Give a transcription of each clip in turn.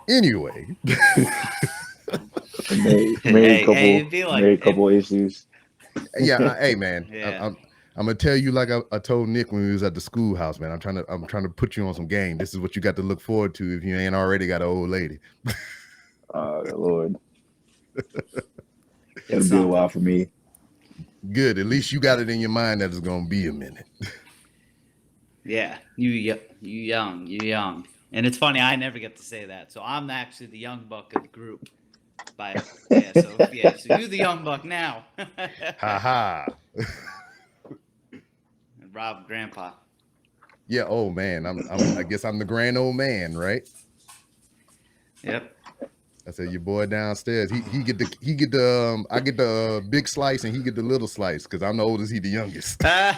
Anyway, Hey, it'd be like Made a couple issues. yeah, hey man, yeah. I'm gonna tell you like I told Nick when we was at the schoolhouse, man. I'm trying to put you on some game. This is what you got to look forward to if you ain't already got an old lady. Lord, It's it'll be a while something. for me. Good. At least you got it in your mind that it's gonna be a minute. Yeah, you young. And it's funny, I never get to say that. So I'm actually the young buck of the group. But so you the young buck now. Ha ha. Rob Grandpa. Yeah. Oh man, I guess I'm the grand old man, right? Yep. I said your boy downstairs. He get the I get the big slice and he get the little slice because I'm the oldest. He the youngest. I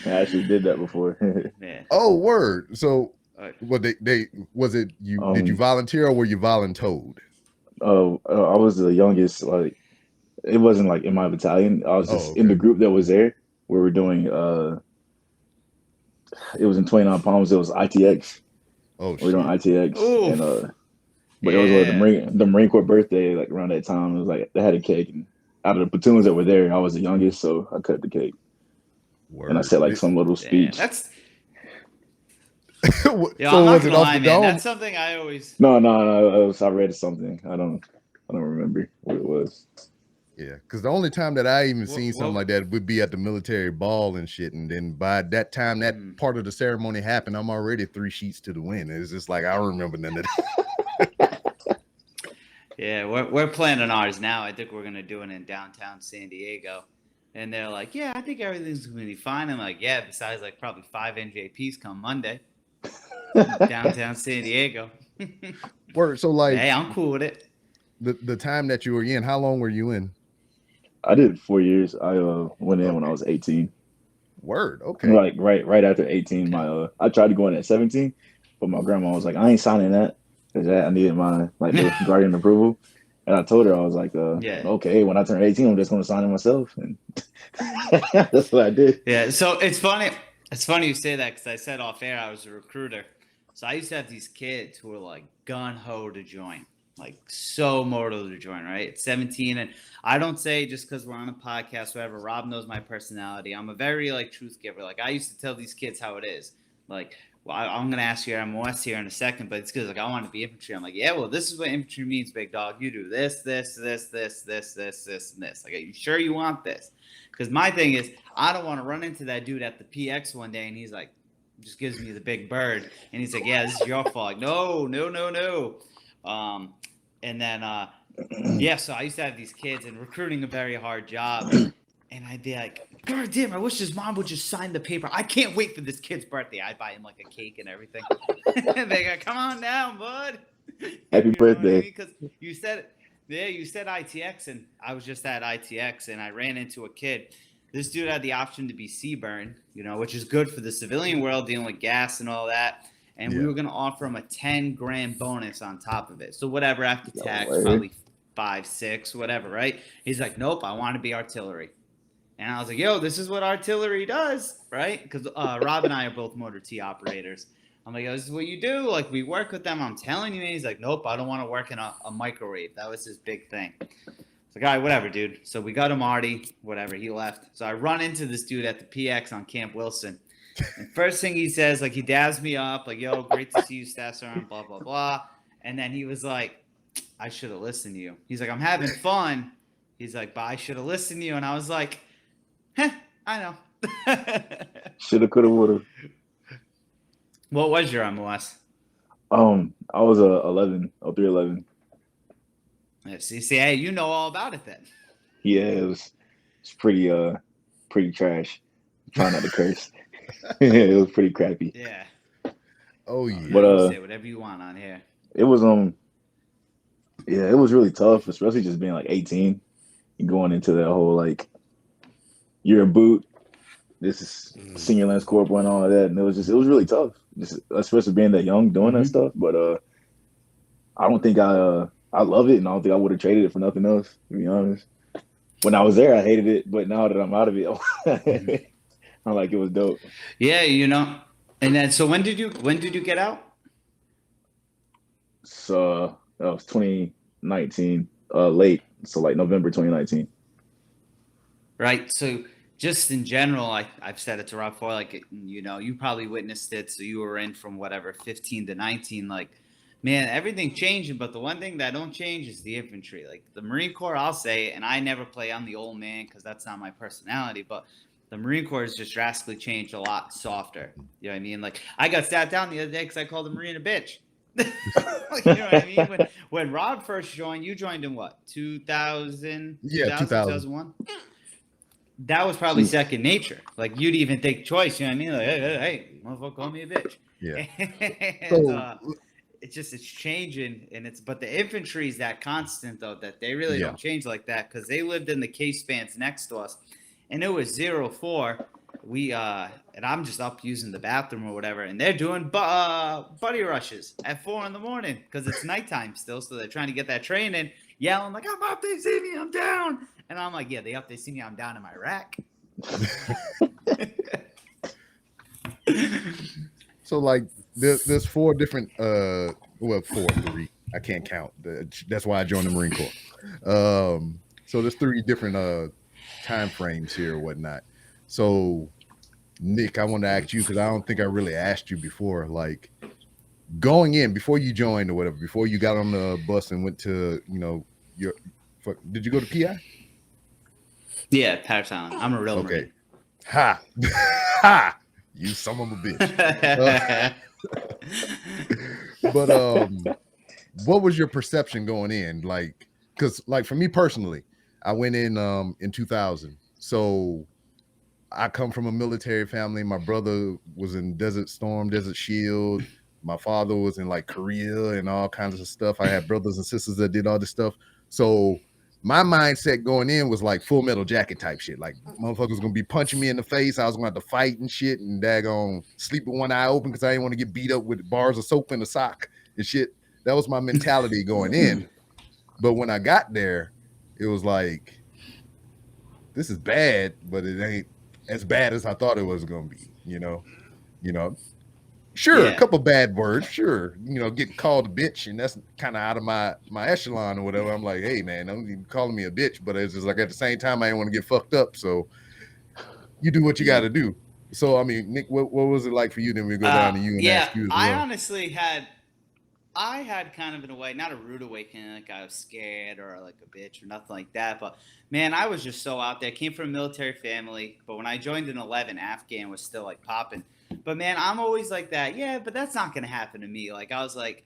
actually did that before. Yeah. Oh word. So All right. what they was it you did you um, volunteer or were you voluntold? I was the youngest. Like it wasn't like in my battalion. I was Oh just in the okay. group that was there. We were doing. It was in 29 Palms. It was ITX. Oh We were doing shit. ITX, and Oof. but it was Yeah. The Marine Corps birthday. Like around that time, it was like they had a cake, and out of the platoons that were there, I was the youngest, so I cut the cake, and I Word. said like some little Damn. speech. That's I'm So not was it gonna off lie, the man. dome? That's something I always No. I read something. I don't remember what it was. Yeah, because the only time that I even seen something what like that would be at the military ball and shit, and then by that time that mm, part of the ceremony happened, I'm already 3 sheets to the wind. It's just like I don't remember none of yeah, we're planning ours now. I think we're gonna do it in downtown San Diego. And they're like, yeah, I think everything's gonna be fine. I'm like, yeah, besides like probably 5 NJPs come Monday. Downtown San Diego. Word. So like Hey, I'm cool with it. the time that you were in, how long were you in? I did 4 years. I went in when I Okay. was 18. Word. Okay. Like right after 18, Okay. my I tried to go in at 17, but my grandma was like, I ain't signing that because I needed my like the guardian approval. And I told her I was like, Yeah. okay, when I turn 18, I'm just gonna sign it myself. And that's what I did. Yeah. So it's funny. It's funny you say that because I said off air I was a recruiter. So I used to have these kids who were like gun ho to join, like so mortal to join, right? At 17. And I don't say just because we're on a podcast, whatever. Rob knows my personality. I'm a very like truth giver. Like I used to tell these kids how it is. Like, well, I'm gonna ask you MOS here in a second, but it's because like I want to be infantry. I'm like, yeah, well, this is what infantry means, big dog. You do this. Like, are you sure you want this? Because my thing is, I don't want to run into that dude at the PX one day and he's like, just gives me the big bird and he's like, yeah, this is your fault. Like, no. Um, and then, yeah, so I used to have these kids and recruiting a very hard job. And I'd be like, God damn, I wish his mom would just sign the paper. I can't wait for this kid's birthday. I'd buy him like a cake and everything. They go, come on down, bud. Happy You know what I mean? birthday. Because you said ITX, and I was just at ITX, and I ran into a kid. This dude had the option to be Seaburn, which is good for the civilian world dealing with gas and all that. And we Yeah. were going to offer him a 10 grand bonus on top of it. So whatever after No tax, way. probably 5, 6, whatever, right? He's like, nope, I want to be artillery. And I was like, yo, this is what artillery does, right? Because Rob and I are both motor T operators. I'm like, this is what you do. Like, we work with them. I'm telling you. And he's like, nope, I don't want to work in a microwave. That was his big thing. It's like, all right, whatever, dude. So we got him Marty, whatever. He left. So I run into this dude at the PX on Camp Wilson. And first thing he says, like, he dabs me up, like, yo, great to see you, Staff Sergeant, blah, blah, blah. And then he was like, I should have listened to you. He's like, I'm having fun. He's like, but I should have listened to you. And I was like, I know. Shoulda, coulda, woulda. What was your MOS? I was a 11, 311. Yeah, see, hey, you know all about it then. Yeah, it's pretty trash. Try not to curse. It was pretty crappy. Yeah. Oh Now But yeah. you say whatever you want on here. it was yeah, it was really tough, especially just being like 18 and going into that whole like you're a boot. This is Mhm. senior lance corporal and all of that, and it was really tough, just especially being that young doing that Mm-hmm. stuff. But I don't think I love it, and I don't think I would have traded it for nothing else. To be honest, when I was there, I hated it, but now that I'm out of it, Mm-hmm. I'm like it was dope. Yeah, And then, so when did you get out? So that was 2019, late. So like November 2019. Right. So just in general, I've said it to Rob before, like, you know, you probably witnessed it. So you were in from whatever, 15 to 19. Like, man, everything changing. But the one thing that don't change is the infantry. Like the Marine Corps, I'll say, and I never play, I'm the old man because that's not my personality. But the Marine Corps has just drastically changed a lot softer. You know what I mean? Like I got sat down the other day because I called the Marine a bitch. Like, you know what I mean? When Rob first joined, you joined in what, 2000, Yeah, 2000. 2001? That was probably second nature. Like you'd even take choice. You know what I mean? Like, hey, motherfucker, call me a bitch. Yeah. And So it's changing, and but the infantry is that constant though that they really don't change like that because they lived in the K spans next to us, and it was 0-4. We and I'm just up using the bathroom or whatever, and they're doing buddy rushes at 4 in the morning because it's nighttime still, so they're trying to get that training, yelling like, "I'm up, they see me, I'm down." And I'm like, yeah, they up, they see me, I'm down in my rack. So like there's 4 different well 3. I can't count. That's why I joined the Marine Corps. So there's 3 different time frames here or whatnot. So Nick, I want to ask you because I don't think I really asked you before. Like going in before you joined or whatever, before you got on the bus and went to, you know, did you go to PI? Yeah, Patterson. I'm a real Marine. Ha! Ha! You son of a bitch. But what was your perception going in? Like, because like for me personally, I went in 2000. So I come from a military family. My brother was in Desert Storm, Desert Shield. My father was in like Korea and all kinds of stuff. I had brothers and sisters that did all this stuff. So my mindset going in was like Full Metal Jacket type shit. Like motherfuckers gonna be punching me in the face. I was gonna have to fight and shit and daggone sleep with one eye open because I didn't want to get beat up with bars of soap in the sock and shit. That was my mentality going in. But when I got there, it was like, this is bad, but it ain't as bad as I thought it was gonna be, you know. Sure, a couple bad words, sure, getting called a bitch, and that's kind of out of my echelon or whatever. I'm like, hey man, don't even calling me a bitch, but it's just like at the same time I didn't want to get fucked up, so you do what you got to do. So I mean, Nick, what was it like for you? Then we go down to you and ask you as well. I honestly had kind of in a way, not a rude awakening, like I was scared or like a bitch or nothing like that, but man, I was just so out there. I came from a military family, but when I joined in 11, Afghan was still like popping. But man, I'm always like that. Yeah, but that's not going to happen to me. Like I was like,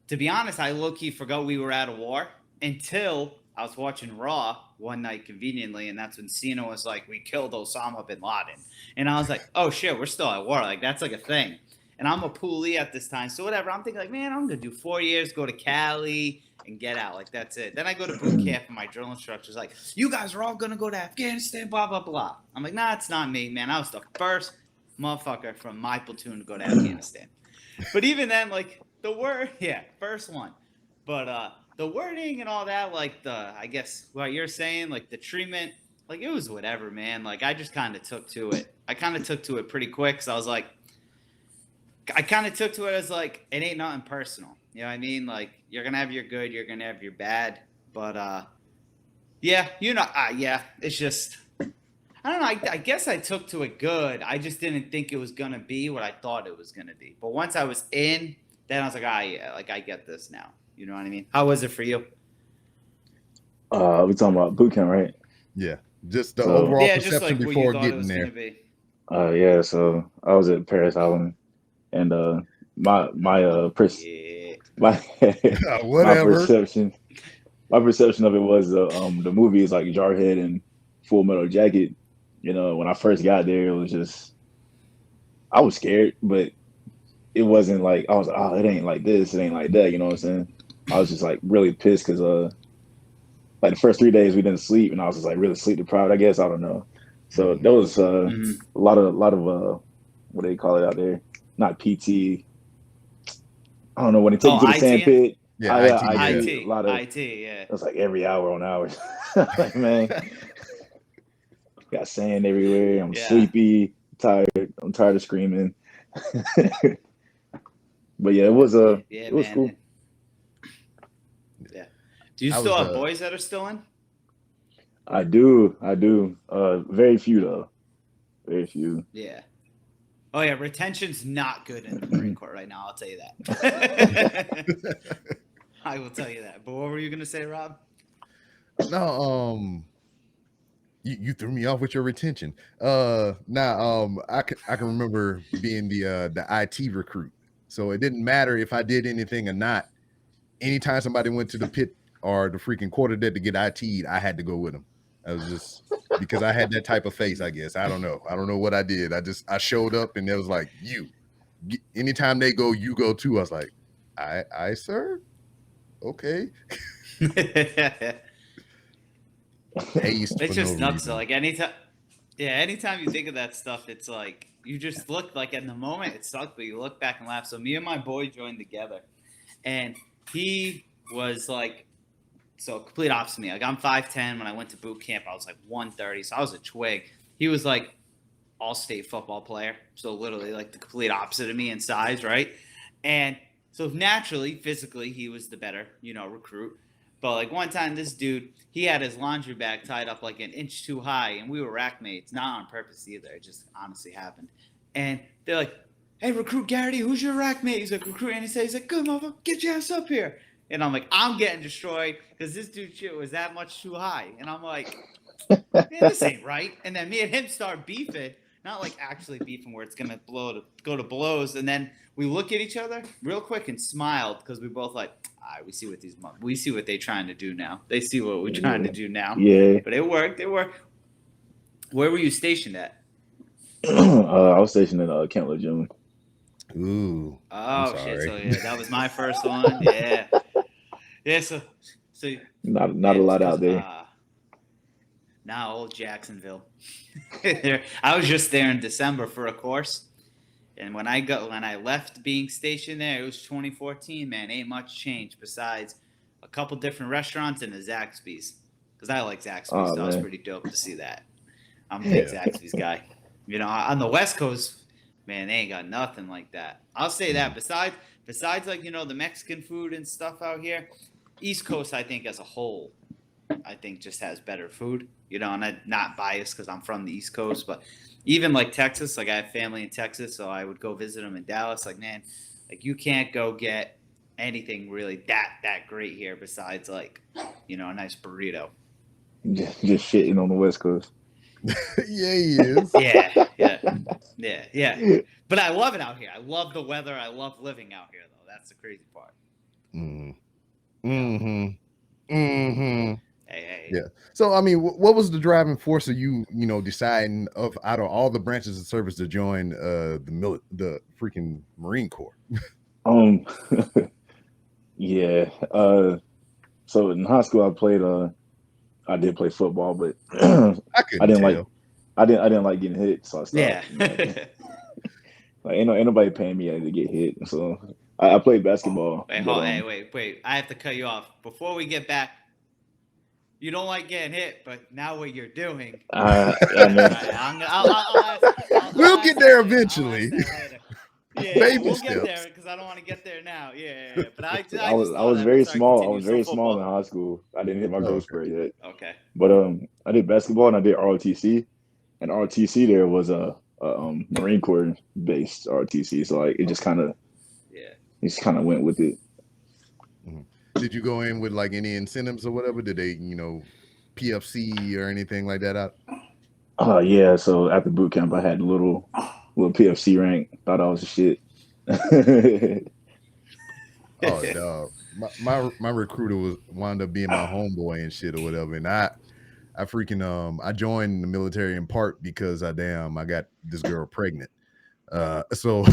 to be honest, I low-key forgot we were out of war until I was watching Raw one night conveniently, and that's when Cena was like, we killed Osama bin Laden. And I was like, oh shit, we're still at war. Like that's like a thing. And I'm a poolee at this time. So whatever, I'm thinking like, man, I'm going to do 4 years, go to Cali and get out. Like that's it. Then I go to boot camp and my drill instructor's like, you guys are all going to go to Afghanistan, blah, blah, blah. I'm like, nah, it's not me, man. I was the first motherfucker from my platoon to go to Afghanistan. But even then, like the word, first one. But the wording and all that, like I guess what you're saying, like the treatment, like it was whatever, man. Like I just kind of took to it. I kind of took to it pretty quick. So I was like, I kind of took to it as like, it ain't nothing personal. You know what I mean? Like you're going to have your good, you're going to have your bad. But it's just, I don't know. I guess I took to it good. I just didn't think it was going to be what I thought it was going to be. But once I was in, then I was like, like I get this now. You know what I mean? How was it for you? We're talking about boot camp, right? Yeah. Just the overall perception just like before what you getting there. So I was at Paris Island, and my perception of it was the movie is like Jarhead and Full Metal Jacket. You know, when I first got there, it was just, I was scared, but it wasn't like I was like, oh, it ain't like this, it ain't like that. You know what I'm saying? I was just like really pissed because like the first 3 days we didn't sleep, and I was just like really sleep deprived, I guess. I don't know. So there was a lot of what do they call it out there? Not PT. I don't know, when they take you to the sand pit. IT. A lot of IT. Yeah. It was like every hour on hours. Like, man, got sand everywhere. I'm sleepy, tired. I'm tired of screaming. But yeah, it was Yeah, it was man. cool. Yeah. Do you I still was, have boys that are still in? I do. Very few though. Very few. Yeah. Oh yeah, retention's not good in the Marine Corps right now. I'll tell you that. I will tell you that. But what were you gonna say, Rob? no, you threw me off with your retention. I can remember being the IT recruit. So it didn't matter if I did anything or not. Anytime somebody went to the pit or the freaking quarter deck to get IT'd, I had to go with them. I was just because I had that type of face, I guess. I don't know what I did. I showed up and it was like, anytime they go, you go too. I was like, I sir, okay. Haste It's for no just nuts. So reason. like anytime you think of that stuff, it's like you just look like in the moment it sucked, but you look back and laugh. So me and my boy joined together, and he was like, so complete opposite of me. Like I'm 5'10". When I went to boot camp, I was like 130, so I was a twig. He was like all-state football player, so literally like the complete opposite of me in size, right? And so naturally, physically, he was the better, recruit. But like one time, this dude, he had his laundry bag tied up like an inch too high, and we were rack mates, not on purpose either. It just honestly happened. And they're like, "Hey, recruit Garrity, who's your rack mate?" He's like, "Recruit," and he's like, "Good motherfucker, get your ass up here." And I'm like, I'm getting destroyed because this dude's shit was that much too high. And I'm like, man, this ain't right. And then me and him start beefing, not like actually beefing where it's gonna go to blows. And then we look at each other real quick and smiled because we both like, all right, we see what they're trying to do now. They see what we're trying to do now. Yeah. But it worked. Where were you stationed at? I was stationed in Camp Lejeune. Ooh. Oh shit! So yeah, that was my first one. Yeah. Yeah. So not a lot out there. Now old Jacksonville. I was just there in December for a course. And when I left being stationed there, it was 2014, man. Ain't much changed besides a couple different restaurants and a Zaxby's. Because I like Zaxby's, so it was pretty dope to see that. I'm a big Zaxby's guy. On the West Coast, man, they ain't got nothing like that. I'll say that. Besides like, the Mexican food and stuff out here, East Coast, I think, as a whole, I think just has better food. And I'm not biased because I'm from the East Coast, but even like Texas, like I have family in Texas, so I would go visit them in Dallas. Like, man, like you can't go get anything really that great here besides like, a nice burrito. Just shitting on the West Coast. Yeah, he is. Yeah. But I love it out here. I love the weather. I love living out here, though. That's the crazy part. Hey. Yeah. So, I mean, what was the driving force of you, deciding out of all the branches of service to join the freaking Marine Corps? Yeah. So in high school, I did play football, but I didn't like getting hit, so I stopped. Yeah. Like ain't nobody paying me to get hit, so I played basketball. Wait! I have to cut you off before we get back. You don't like getting hit, but now what you're doing. We'll get there eventually. Yeah, we'll get there because I don't want to get there now. Yeah. But I was very small. I was very small in high school. I didn't hit my growth spurt yet. Okay. But I did basketball and I did ROTC, and ROTC there was a Marine Corps based ROTC, so like it just kind of went with it. Did you go in with like any incentives or whatever? Did they, PFC or anything like that out? Yeah. So after boot camp, I had a little PFC rank. Thought I was a shit. Oh, dog. My recruiter wound up being my homeboy and shit or whatever. And I freaking I joined the military in part because I got this girl pregnant. So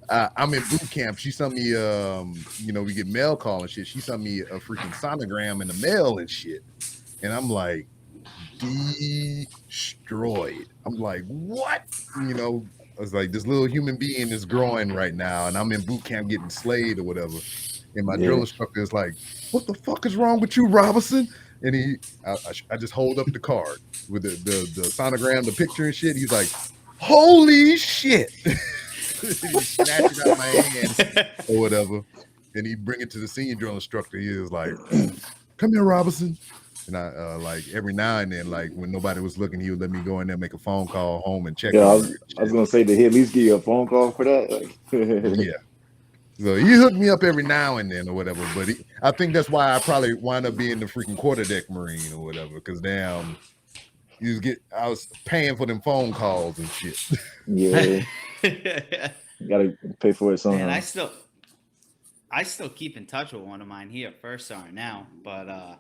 I'm in boot camp. She sent me we get mail call and shit. She sent me a freaking sonogram in the mail and shit. And I'm like, destroyed. I'm like, what? I was like, this little human being is growing right now, and I'm in boot camp getting slayed or whatever. And my drill instructor is like, what the fuck is wrong with you, Robinson? And I just hold up the card with the sonogram, the picture and shit. He's like, holy shit. he snatch it out of my hand or whatever. And he bring it to the senior drill instructor. He was like, come here, Robinson. And I like every now and then, like when nobody was looking, he would let me go in there, make a phone call home and check Yeah, on her. I was gonna say, did he at least give you a phone call for that? Like, Yeah. So he hooked me up every now and then or whatever. But I think that's why I probably wind up being the freaking quarterdeck Marine or whatever. Because damn, I was paying for them phone calls and shit. Yeah. You gotta pay for it somehow. Man, I still keep in touch with one of mine here, First Sergeant now, but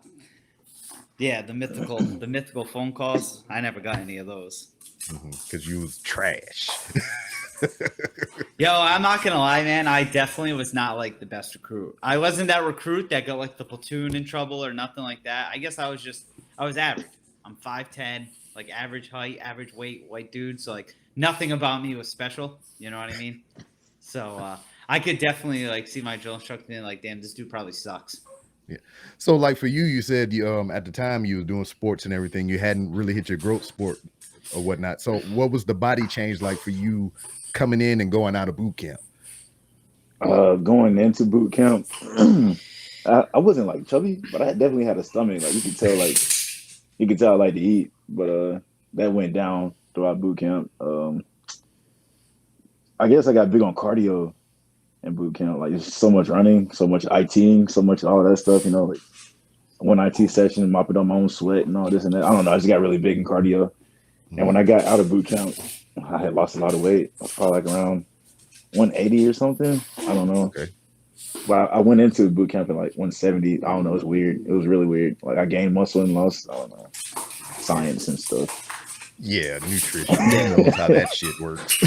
yeah, the mythical phone calls. I never got any of those. Because you was trash. Yo, I'm not gonna lie, man. I definitely was not like the best recruit. I wasn't that recruit that got like the platoon in trouble or nothing like that. I guess I was average. I'm 5'10", like average height, average weight, white dude. So like nothing about me was special. You know what I mean? So I could definitely like see my drill instructor being like, damn, this dude probably sucks. Yeah. So like for you said you at the time you were doing sports and everything, you hadn't really hit your growth sport or whatnot. So what was the body change like for you coming in and going out of boot camp? Going into boot camp, I wasn't like chubby, but I definitely had a stomach. Like you could tell I like to eat, but that went down throughout boot camp. I guess I got big on cardio in boot camp. Like there's so much running, so much ITing, so much all that stuff. You know, like one IT session, mopping up my own sweat and all this and that. I don't know. I just got really big in cardio. And when I got out of boot camp, I had lost a lot of weight. I was probably like around 180 or something. I don't know. Okay. But I went into boot camp at like 170. I don't know. It was weird. It was really weird. Like I gained muscle and lost, I don't know, science and stuff. Yeah, nutrition. Knows how that shit works.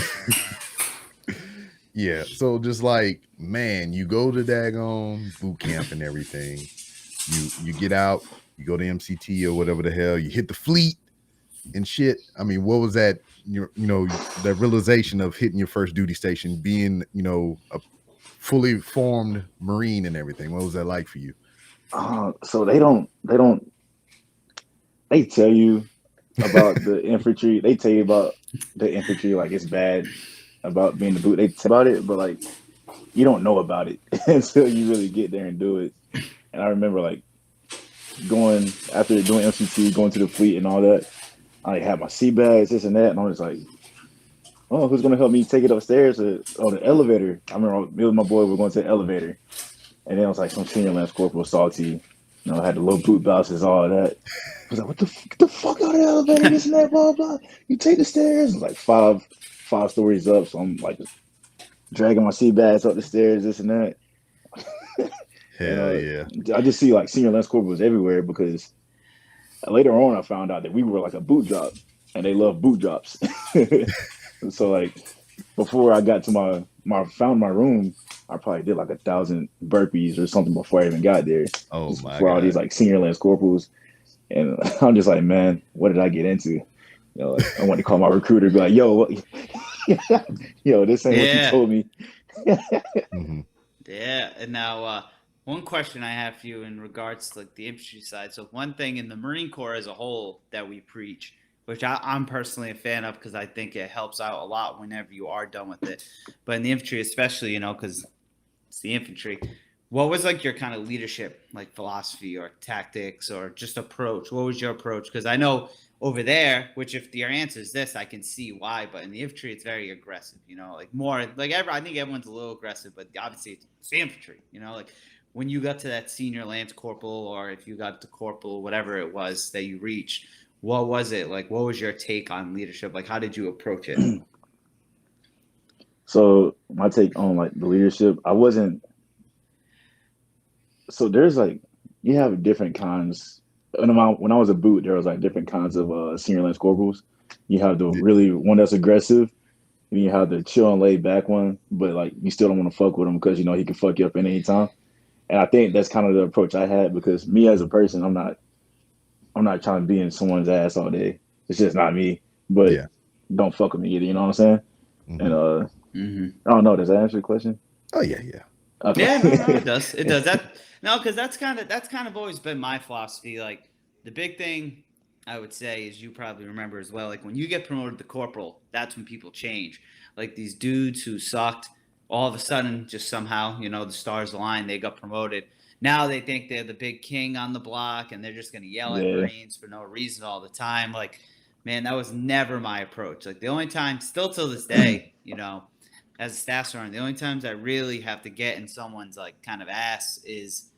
Yeah. So just like, man, you go to daggone boot camp and everything. You get out, you go to MCT or whatever the hell, you hit the fleet and shit. I mean, what was that, that realization of hitting your first duty station, being, a fully formed Marine and everything? What was that like for you? So they tell you about the infantry. They tell you about the infantry like it's bad about being the boot. They tell about it, but like you don't know about it until you really get there and do it. And I remember like going after doing MCT, going to the fleet and all that. I had my sea bags, this and that, and I was like, "Oh, who's gonna help me take it upstairs or the elevator?" I remember me and my boy were going to the elevator, and then I was like some senior lance corporal salty. I had the little boot bounces, all of that. I was like, "What the fuck out of the elevator? This and that, blah blah." You take the stairs, it's like five stories up, so I'm like just dragging my sea bags up the stairs, this and that. Hell yeah! I just see like senior lance corporals everywhere because later on I found out that we were like a boot drop, and they love boot drops. So like before I got to found my room, I probably did like 1,000 burpees or something before I even got there. Oh my for God. All these like senior lance corporals, and I'm just like, man, what did I get into? Like, I want to call my recruiter, be like, yo, this ain't what you told me. Mm-hmm. Yeah, and now one question I have for you in regards to like the infantry side. So one thing in the Marine Corps as a whole that we preach, which I'm personally a fan of because I think it helps out a lot whenever you are done with it. But in the infantry especially, because it's the infantry, what was like your kind of leadership, like philosophy or tactics or just approach? What was your approach? Because I know over there, which if your answer is this, I can see why. But in the infantry, it's very aggressive, like more like I think everyone's a little aggressive, but obviously it's the infantry, like when you got to that senior lance corporal or if you got to corporal, whatever it was that you reached, what was it like? What was your take on leadership? Like, how did you approach it? So my take on like the leadership, so there's like, you have different kinds. When I was a boot, there was like different kinds of senior lance corporals. You have the really one that's aggressive, and you have the chill and laid back one, but like you still don't want to fuck with him because he can fuck you up at any time. And I think that's kind of the approach I had because me as a person, I'm not trying to be in someone's ass all day. It's just not me. But don't fuck with me either. You know what I'm saying? Mm-hmm. And I don't know. Does that answer your question? Oh yeah. Okay. Yeah, no, it does. It does. Because that's kind of always been my philosophy. Like the big thing I would say is you probably remember as well. Like when you get promoted to corporal, that's when people change. like these dudes who sucked. All of a sudden, just somehow, the stars aligned. They got promoted. Now they think they're the big king on the block, and they're just going to yell at Marines for no reason all the time. Like, man, that was never my approach. Like, the only time, still till this day, as a staff sergeant, the only times I really have to get in someone's like kind of ass is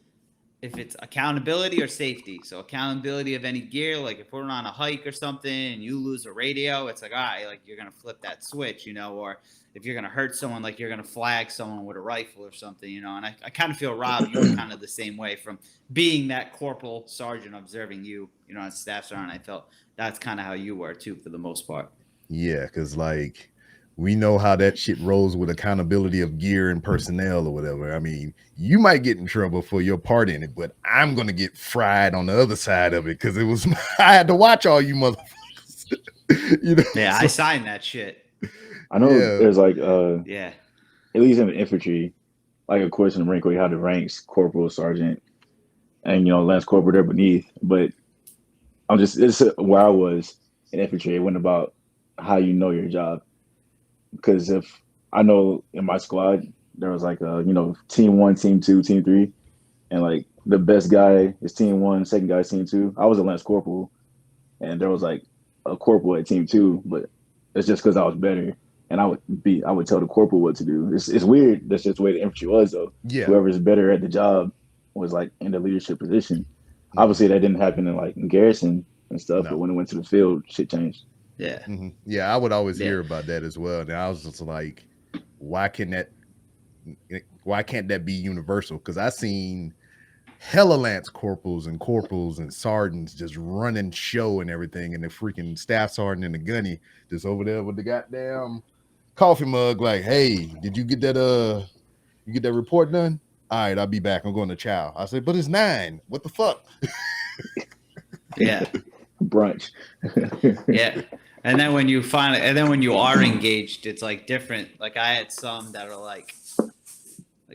if it's accountability or safety. So accountability of any gear, like if we're on a hike or something and you lose a radio, it's like, all right, like you're going to flip that switch, or if you're going to hurt someone, like you're going to flag someone with a rifle or something, and I kind of feel, Rob, you were kind of the same way from being that corporal sergeant observing you, as staff sergeant. I felt that's kind of how you were too, for the most part. Yeah. Cause like, we know how that shit rolls with accountability of gear and personnel or whatever. I mean, you might get in trouble for your part in it, but I'm going to get fried on the other side of it because it was I had to watch all you motherfuckers. Yeah, I signed that shit. I know there's like, at least in the infantry, like, of course, in the Marine Corps, you have the ranks, corporal, sergeant, and, lance corporal there beneath. But it's where I was in infantry. It wasn't about how you know your job. Because if I know in my squad, there was like team 1, team 2, team 3, and like the best guy is team 1, second guy is team 2. I was a lance corporal, and there was like a corporal at team 2, but it's just because I was better, and I would tell the corporal what to do. It's weird. That's just the way the infantry was, though. Yeah. Whoever's better at the job was like in the leadership position. Mm-hmm. Obviously, that didn't happen in garrison and stuff, but when it went to the field, shit changed. Yeah. Mm-hmm. Yeah, I would always hear about that as well. And I was just like, why can't that be universal? Because I seen hella lance corporals and sergeants just running show and everything, and the freaking staff sergeant and the gunny just over there with the goddamn coffee mug, like, hey, did you get that report done? All right, I'll be back. I'm going to chow. I said, but it's 9. What the fuck? Yeah. Brunch. Yeah. And then when you are engaged, it's like different. Like I had some that are like,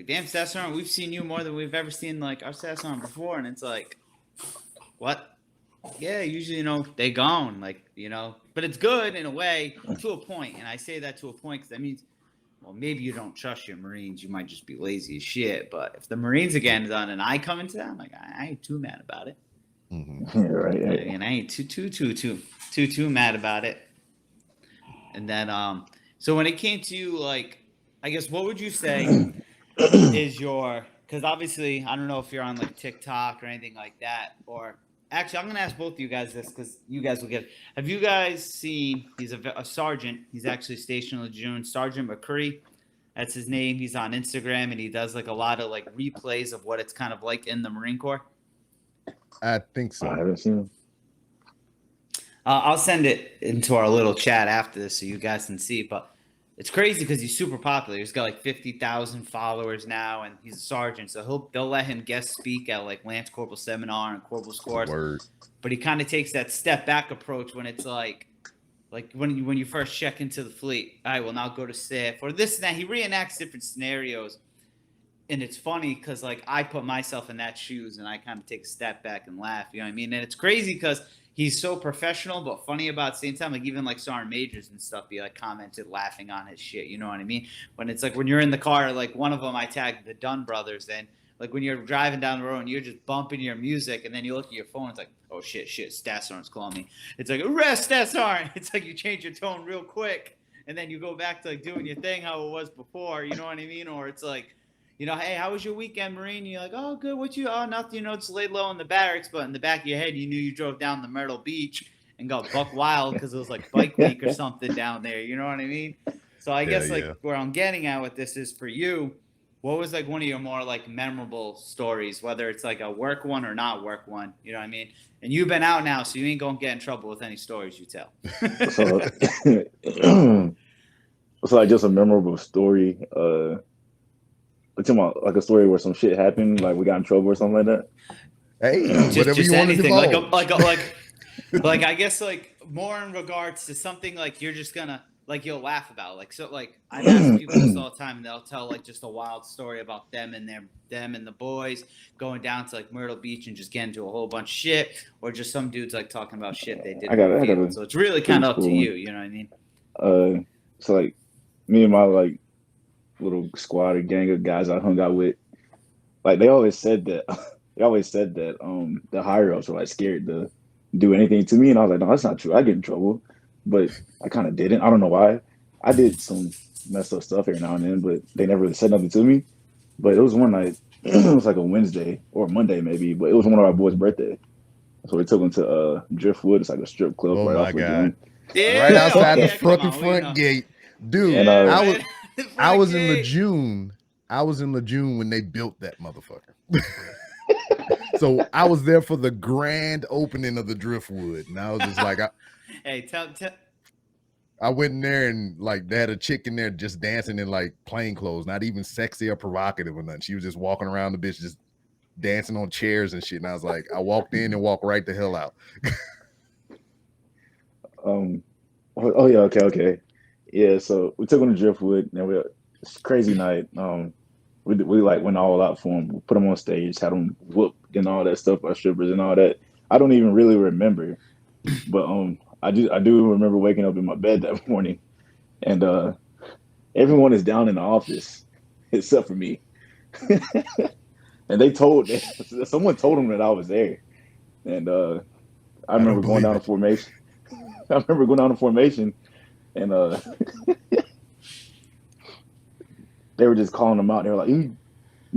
damn, staff sergeant, we've seen you more than we've ever seen like our staff sergeant before. And it's like, what? Yeah, usually, they gone, like, but it's good in a way to a point. And I say that to a point because that means, well, maybe you don't trust your Marines. You might just be lazy as shit. But if the Marines again done and I come into them, like, I ain't too mad about it. Mm-hmm. Yeah, right. And I ain't too mad about it. And then, so when it came to like, I guess, what would you say is because obviously, I don't know if you're on like TikTok or anything like that, or actually, I'm going to ask both of you guys this because you guys will get it. Have you guys seen, he's a sergeant, he's actually stationed in Lejeune, Sergeant McCree, that's his name. He's on Instagram and he does like a lot of like replays of what it's kind of like in the Marine Corps. I think so. I haven't seen him. I'll send it into our little chat after this so you guys can see. But it's crazy because he's super popular. He's got like 50,000 followers now, and he's a sergeant. So they'll let him guest speak at like Lance Corporal Seminar and Corporal's Course. Word. But he kind of takes that step back approach when it's like when you first check into the fleet. All right, well, now go to SIF or this and that. He reenacts different scenarios. And it's funny because, like, I put myself in that shoes and I kind of take a step back and laugh. You know what I mean? And it's crazy because he's so professional but funny about the same time. Like, even, like, Sergeant Majors and stuff, he, like, commented laughing on his shit. You know what I mean? When it's, like, when you're in the car, like, one of them I tagged the Dunn brothers. And, like, when you're driving down the road and you're just bumping your music and then you look at your phone, it's like, oh, shit, Staff Sergeant's calling me. It's like, arrest Staff Sergeant. It's like you change your tone real quick. And then you go back to, like, doing your thing how it was before. You know what I mean? Or it's like, hey, how was your weekend, Marine? You're like, oh, good. Oh, nothing. Just laid low in the barracks. But in the back of your head, you knew you drove down to Myrtle Beach and got buck wild because it was like bike week or something down there. You know what I mean? So I guess where I'm getting at with this is for you, what was like one of your more like memorable stories, whether it's like a work one or not work one? You know what I mean? And you've been out now, so you ain't going to get in trouble with any stories you tell. So like just a memorable story. Like a story where some shit happened, like we got in trouble or something like that. Hey, whatever just you want to divulge. Like I guess like more in regards to something like you're just gonna like you'll laugh about. Like so like I ask people this all the time and they'll tell like just a wild story about them and the boys going down to like Myrtle Beach and just getting into a whole bunch of shit, or just some dudes like talking about shit they did. So it's really kind of up to you. You know what I mean? So like me and my like little squad or gang of guys I hung out with, like they always said that the higher ups were like scared to do anything to me, and I was like, no, that's not true. I get in trouble, but I kind of didn't. I don't know why. I did some messed up stuff every now and then, but they never really said nothing to me. But it was one night, it was like a Wednesday or Monday maybe, but it was one of our boys' birthday. So we took him to Driftwood. It's like a strip club Oh right my off God. Lagoon. Yeah, Right outside the yeah, come fucking on, front gate. Dude, And, Yeah, I was right. The I front was in gate. Lejeune. I was in Lejeune when they built that motherfucker. So I was there for the grand opening of the Driftwood. And I was just like, Hey, tell. I went in there and like they had a chick in there just dancing in like plain clothes, not even sexy or provocative or nothing. She was just walking around the bitch, just dancing on chairs and shit. And I was like, I walked in and walked right the hell out. Oh yeah, okay. Yeah, so we took him to Driftwood, and it's a crazy night. We like went all out for him. We put him on stage, had him whooped and all that stuff by strippers and all that. I don't even really remember, but I do remember waking up in my bed that morning, and everyone is down in the office except for me. And someone told him that I was there, and I remember going down to formation. I remember going down to formation, and they were just calling them out. They were like, "You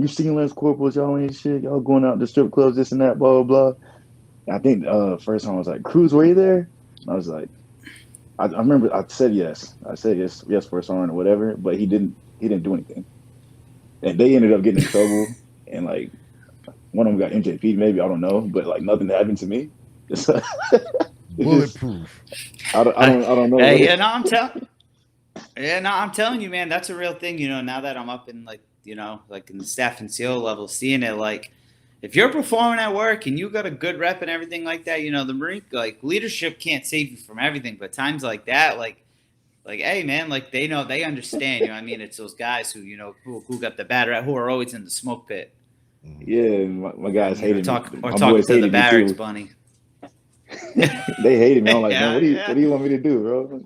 seen Lance Corporals? Y'all ain't shit. Y'all going out to strip clubs, this and that, blah blah blah." And I think first time I was like, "Cruz, were you there?" And I was like, I remember I said yes. I said yes for a song or whatever, but he didn't do anything. And they ended up getting in trouble, and like one of them got MJP'd, maybe, I don't know, but like nothing happened to me. Bulletproof. I don't know. Hey, I'm telling you, man, that's a real thing. Now that I'm up in like in the staff and CO level, seeing it, like if you're performing at work and you got a good rep and everything like that, the Marine like leadership can't save you from everything, but times like that, like hey man, like they understand. I mean, it's those guys who who got the bad rep, who are always in the smoke pit. Yeah, my guys hated me. Or My talk boys to the hated me barracks too. bunny. They hated me. I'm like, man, Yeah. what do you want me to do, bro?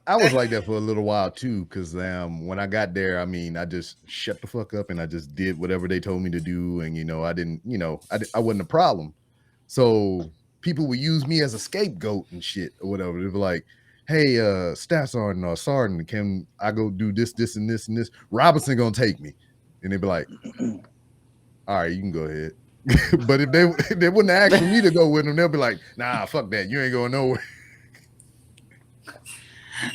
I was like that for a little while too, because when I got there, I mean, I just shut the fuck up and I just did whatever they told me to do, and I didn't, I wasn't a problem. So people would use me as a scapegoat and shit or whatever. They'd be like, "Hey, Staff Sergeant or Sergeant, can I go do this, this, and this, and this? Robinson gonna take me," and they'd be like, "All right, you can go ahead." But if they wouldn't ask for me to go with them, they'll be like, "Nah, fuck that, you ain't going nowhere."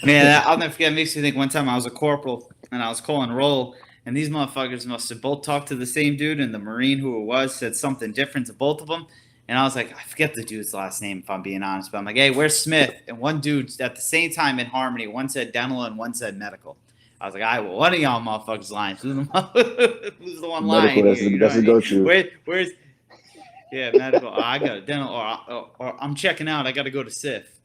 Man, I'll never forget. It makes me think one time I was a corporal and I was calling roll, and these motherfuckers must have both talked to the same dude, and the Marine who it was said something different to both of them. And I was like, I forget the dude's last name if I'm being honest, but I'm like, hey, where's Smith? And one dude at the same time in harmony, one said dental and one said medical. I was like, all right, well, one of y'all motherfuckers lying. Who's the one lying here? That's a go-to. Where's medical? Oh, I got a dental, or I'm checking out. I got to go to SIF.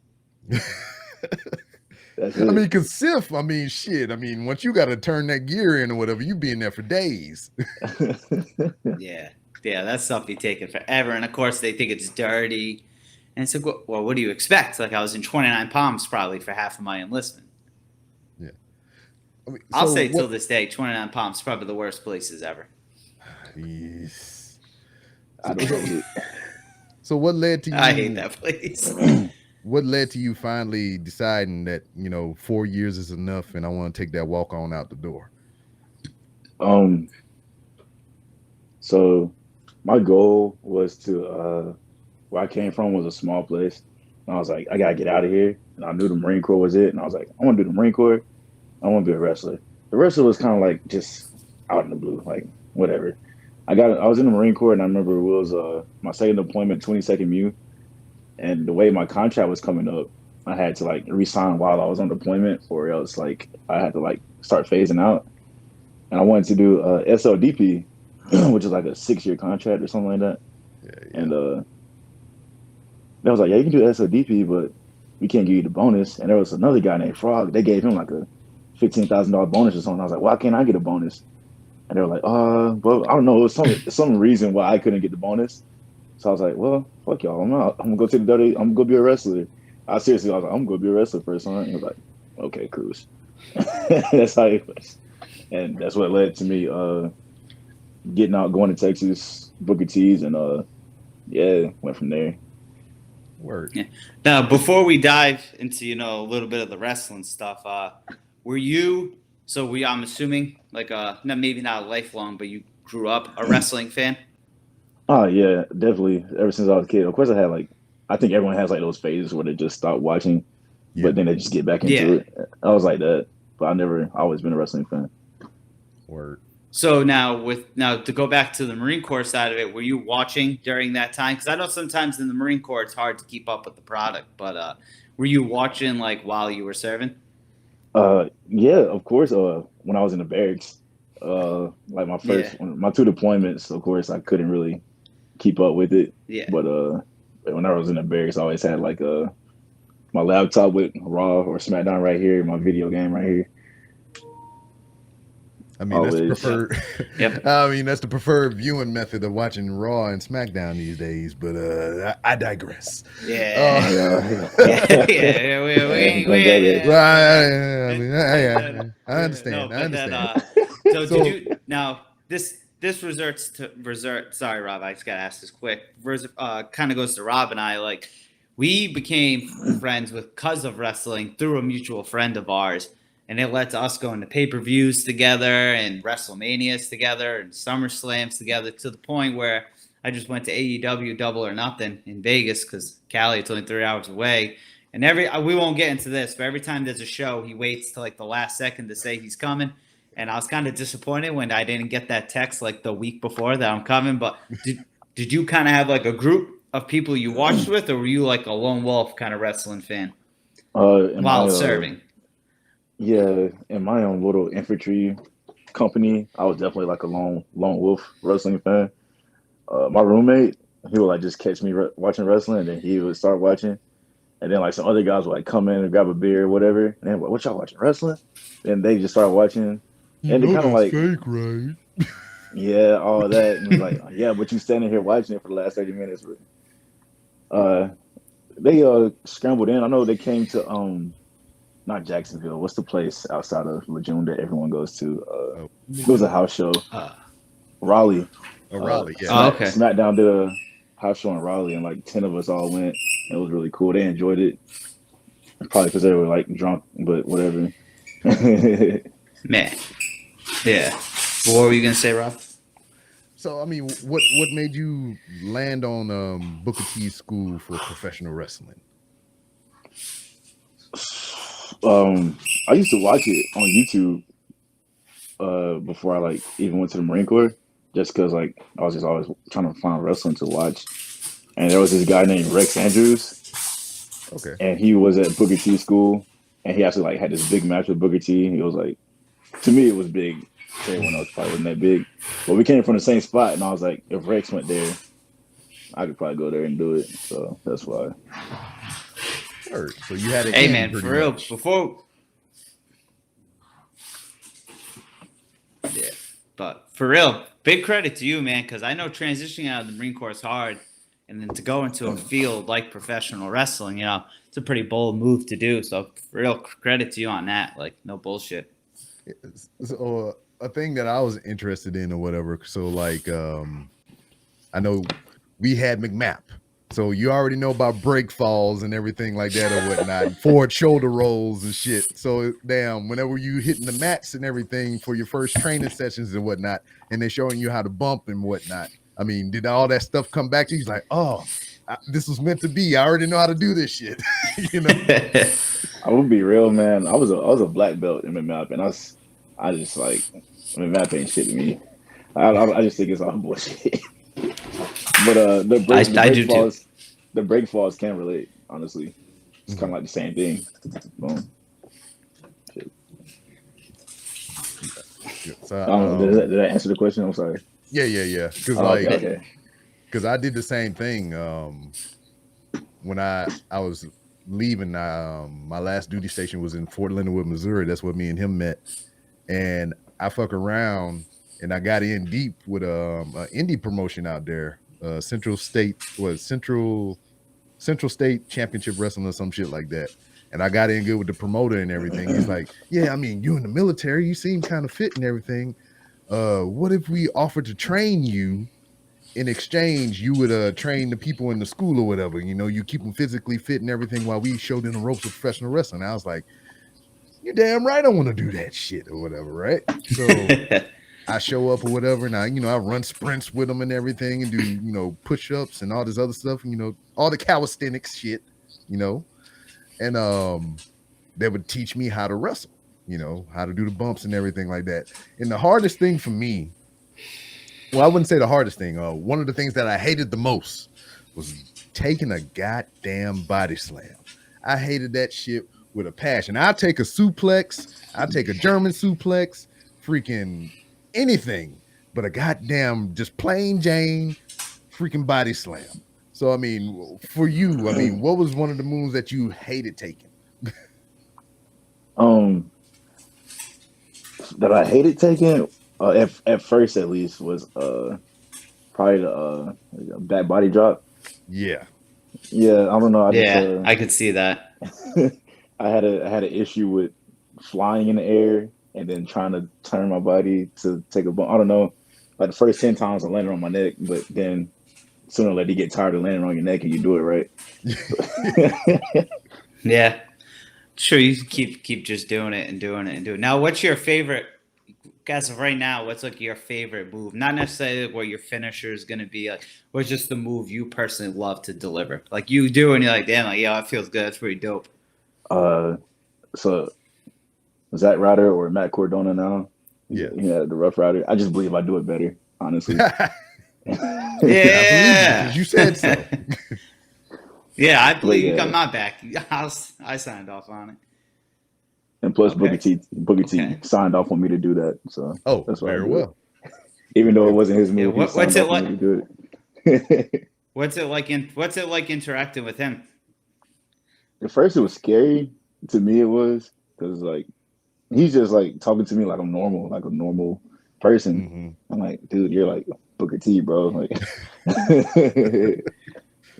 I mean, because SIF, I mean, shit. I mean, once you got to turn that gear in or whatever, you be in there for days. Yeah, that stuff be taking forever. And of course, they think it's dirty. And it's like, well, what do you expect? Like, I was in 29 Palms probably for half of my enlistment. Yeah. I mean, I'll say till this day, 29 Palms is probably the worst places ever. Yes. I don't hate it. So what led to you? I hate that place. What led to you finally deciding that 4 years is enough and I want to take that walk on out the door? So my goal was to where I came from was a small place, and I was like, I gotta get out of here. And I knew the Marine Corps was it, and I was like, I want to do the Marine Corps. I want to be a wrestler. The wrestler was kind of like just out in the blue, like whatever. I was in the Marine Corps, and I remember it was my second deployment, 22nd MU. And the way my contract was coming up, I had to like resign while I was on deployment, or else like I had to like start phasing out. And I wanted to do SLDP, which is like a 6-year contract or something like that. Yeah. And they was like, yeah, you can do SLDP, but we can't give you the bonus. And there was another guy named Frog. They gave him like a $15,000 bonus or something. I was like, why can't I get a bonus? And they were like, well, I don't know. It was some reason why I couldn't get the bonus. So I was like, well, fuck y'all. I'm out. I'm gonna go I'm gonna go be a wrestler. I was like, I'm gonna go be a wrestler first, huh? And he was like, okay, Cruz. That's how it was, and that's what led to me getting out, going to Texas, Booker T's, and yeah, went from there. Word. Yeah. Now, before we dive into a little bit of the wrestling stuff, were you? So I'm assuming like maybe not lifelong, but you grew up a wrestling fan. Oh yeah, definitely. Ever since I was a kid, of course, I think everyone has like those phases where they just stop watching, Yeah. but then they just get back into it. I was like that, but I always been a wrestling fan. Word. So now to go back to the Marine Corps side of it, were you watching during that time? Because I know sometimes in the Marine Corps it's hard to keep up with the product, but were you watching like while you were serving? Yeah, of course. When I was in the barracks, like my my 2 deployments, of course, I couldn't really keep up with it. Yeah. But when I was in the barracks, I always had like my laptop with Raw or SmackDown right here, my video game right here. I mean, that's the preferred. Yep. I mean, that's the preferred viewing method of watching Raw and SmackDown these days. But I digress. Yeah. I understand. No, I understand. So did you now this resorts to Sorry, Rob. I just gotta ask this quick. Kind of goes to Rob and I. Like, we became friends because of wrestling through a mutual friend of ours. And it led to us going to pay-per-views together and WrestleManias together and SummerSlams together, to the point where I just went to AEW Double or Nothing in Vegas because Cali, it's only 3 hours away. And we won't get into this, but every time there's a show, he waits till like the last second to say he's coming. And I was kind of disappointed when I didn't get that text like the week before that I'm coming. But did you kind of have like a group of people you watched with, or were you like a lone wolf kind of wrestling fan while serving? Yeah, in my own little infantry company, I was definitely like a lone wolf wrestling fan. My roommate, he would like just catch me watching wrestling, and then he would start watching, and then like some other guys would like come in and grab a beer or whatever, and then what y'all watching, wrestling? And they just start watching, and they kind of like fake, right? Yeah, all that, and like yeah, but you standing here watching it for the last 30 minutes. They scrambled in. I know they came to not Jacksonville. What's the place outside of Lejeune that everyone goes to? It was a house show. Raleigh. Raleigh, yeah. Okay. SmackDown did a house show in Raleigh, and like 10 of us all went. It was really cool. They enjoyed it. Probably because they were like drunk, but whatever. Man. Yeah. What were you gonna say, Rob? So I mean, what made you land on Booker T's School for Professional Wrestling? I used to watch it on YouTube before I like even went to the Marine Corps, just because like I was just always trying to find wrestling to watch. And there was this guy named Rex Andrews. Okay. And he was at Booker T School, and he actually like had this big match with Booker T. He was like, to me, it was big. To everyone else probably wasn't that big, but we came from the same spot, and I was like, if Rex went there, I could probably go there and do it. So that's why. So you had it. Hey man, for real, before. Yeah, but for real, big credit to you, man, because I know transitioning out of the Marine Corps is hard, and then to go into a field like professional wrestling, it's a pretty bold move to do. So for real, credit to you on that. Like, no bullshit. So a thing that I was interested in or whatever. So like, I know we had McMap. So you already know about break falls and everything like that or whatnot, forward shoulder rolls and shit. So damn, whenever you hitting the mats and everything for your first training sessions and whatnot, and they're showing you how to bump and whatnot. I mean, did all that stuff come back to you? He's like, oh, this was meant to be. I already know how to do this shit. I would be real, man. I was a black belt in McMap, and I just like, McMap ain't shit to me. I just think it's all bullshit. But the break falls can relate, honestly. It's kind of like the same thing. Boom. So, did that answer the question? I'm sorry. Yeah. Because I did the same thing when I was leaving. My last duty station was in Fort Leonard Wood, Missouri. That's where me and him met, and I fuck around. And I got in deep with an indie promotion out there, Central State Championship Wrestling or some shit like that. And I got in good with the promoter and everything. He's like, yeah, I mean, you in the military, you seem kind of fit and everything. What if we offered to train you? In exchange, you would train the people in the school or whatever. You know, you keep them physically fit and everything while we showed them the ropes of professional wrestling. I was like, you damn right I want to do that shit or whatever, right? So I show up or whatever, and I run sprints with them and everything and do, push-ups and all this other stuff, all the calisthenics shit, and they would teach me how to wrestle, how to do the bumps and everything like that. And the hardest thing for me, well, I wouldn't say the hardest thing. One of the things that I hated the most was taking a goddamn body slam. I hated that shit with a passion. I'll take a suplex. I'll take a German suplex, freaking anything, but a goddamn just plain Jane freaking body slam. So, I mean, for you, what was one of the moves that you hated taking? That I hated taking, at first at least, was probably the back body drop. Yeah, I don't know. I could see that. I had an issue with flying in the air and then trying to turn my body to take a bump. I don't know. Like the first 10 times I landed on my neck, but then sooner or later you get tired of landing on your neck and you do it right. Yeah. Sure, you keep just doing it and doing it and doing it. Now, what's your favorite, as of right now, what's like your favorite move? Not necessarily what your finisher is going to be like. What's just the move you personally love to deliver? Like you do and you're like, damn, like, yeah, it feels good. That's pretty dope. So Zack Ryder or Matt Cardona now? Yeah, the Rough Rider. I just believe I do it better, honestly. Yeah, because you said so. Yeah, I believe you got my back. I signed off on it. And plus, Booker T signed off on me to do that. So that's very well. Even though it wasn't his move, what's it like? To do it. What's it like interacting with him? At first, it was scary. To me, it was because like he's just like talking to me like I'm normal, like a normal person. Mm-hmm. I'm like, dude, you're like Booker T, bro. Like,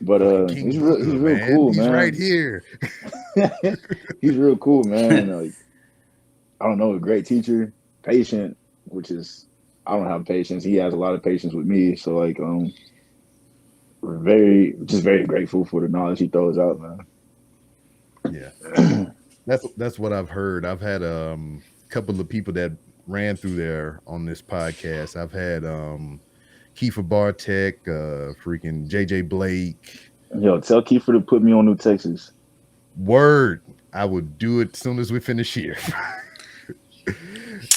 but he's real cool, man. He's right here. He's real cool, man. Like, I don't know, a great teacher, patient, which is I don't have patience. He has a lot of patience with me, so like, we're very grateful for the knowledge he throws out, man. Yeah, that's what I've heard. I've had a couple of people that ran through there on this podcast. I've had Kiefer Bartek, freaking JJ Blake. Yo, tell Kiefer to put me on New Texas. Word, I would do it as soon as we finish here.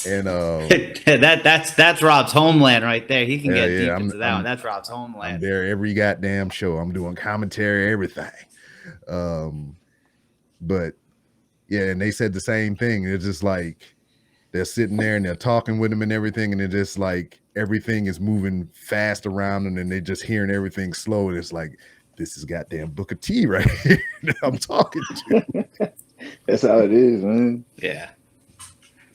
And that's Rob's homeland right there. He can get deep into that one. That's Rob's homeland. I'm there every goddamn show. I'm doing commentary, everything. But yeah, and they said the same thing. It's just like they're sitting there and they're talking with him and everything, and it's just like everything is moving fast around them, and they're just hearing everything slow. And it's like, this is goddamn Booker T right here that I'm talking to. That's how it is, man. Yeah.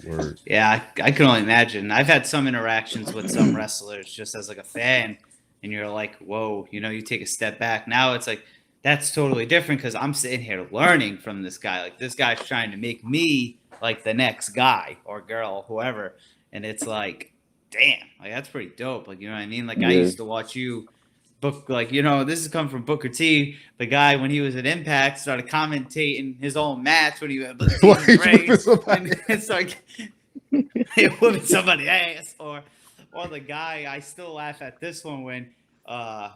Word. Yeah, I can only imagine. I've had some interactions with some wrestlers just as like a fan, and you're like, whoa, you take a step back. Now it's like, that's totally different because I'm sitting here learning from this guy. Like, this guy's trying to make me like the next guy or girl, whoever. And it's like, damn, like that's pretty dope. Like, you know what I mean? Like, I used to watch you book, like, this is coming from Booker T, the guy when he was at Impact started commentating his own match when he was and it's like whipping somebody's ass, or the guy. I still laugh at this one when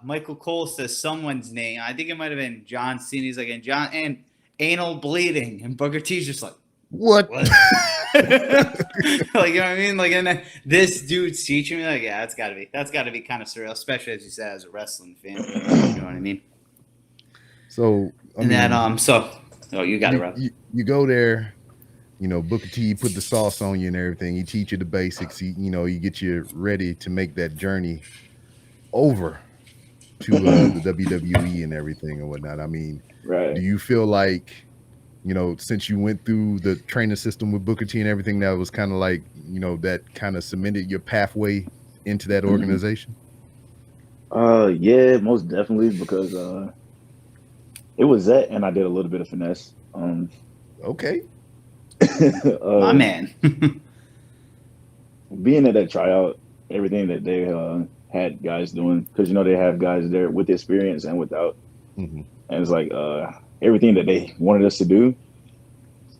Michael Cole says someone's name. I think it might have been John Cena. He's like, and anal bleeding, and Booker T's just like, what? Like, you know what I mean? Like, and then this dude's teaching me, like, yeah, that's gotta be kind of surreal, especially as you said, as a wrestling fan. You know what I mean? So you got it, Rob. You go there, Booker T put the sauce on you and everything. He teach you the basics. He get you ready to make that journey over to the WWE and everything and whatnot. I mean, right. Do you feel like, since you went through the training system with Booker T and everything, that was kind of like, that kind of cemented your pathway into that organization? Yeah, most definitely, because it was that, and I did a little bit of finesse. Okay. My man. Being at that tryout, everything that they had guys doing, because they have guys there with experience and without, Mm-hmm. and it's like everything that they wanted us to do,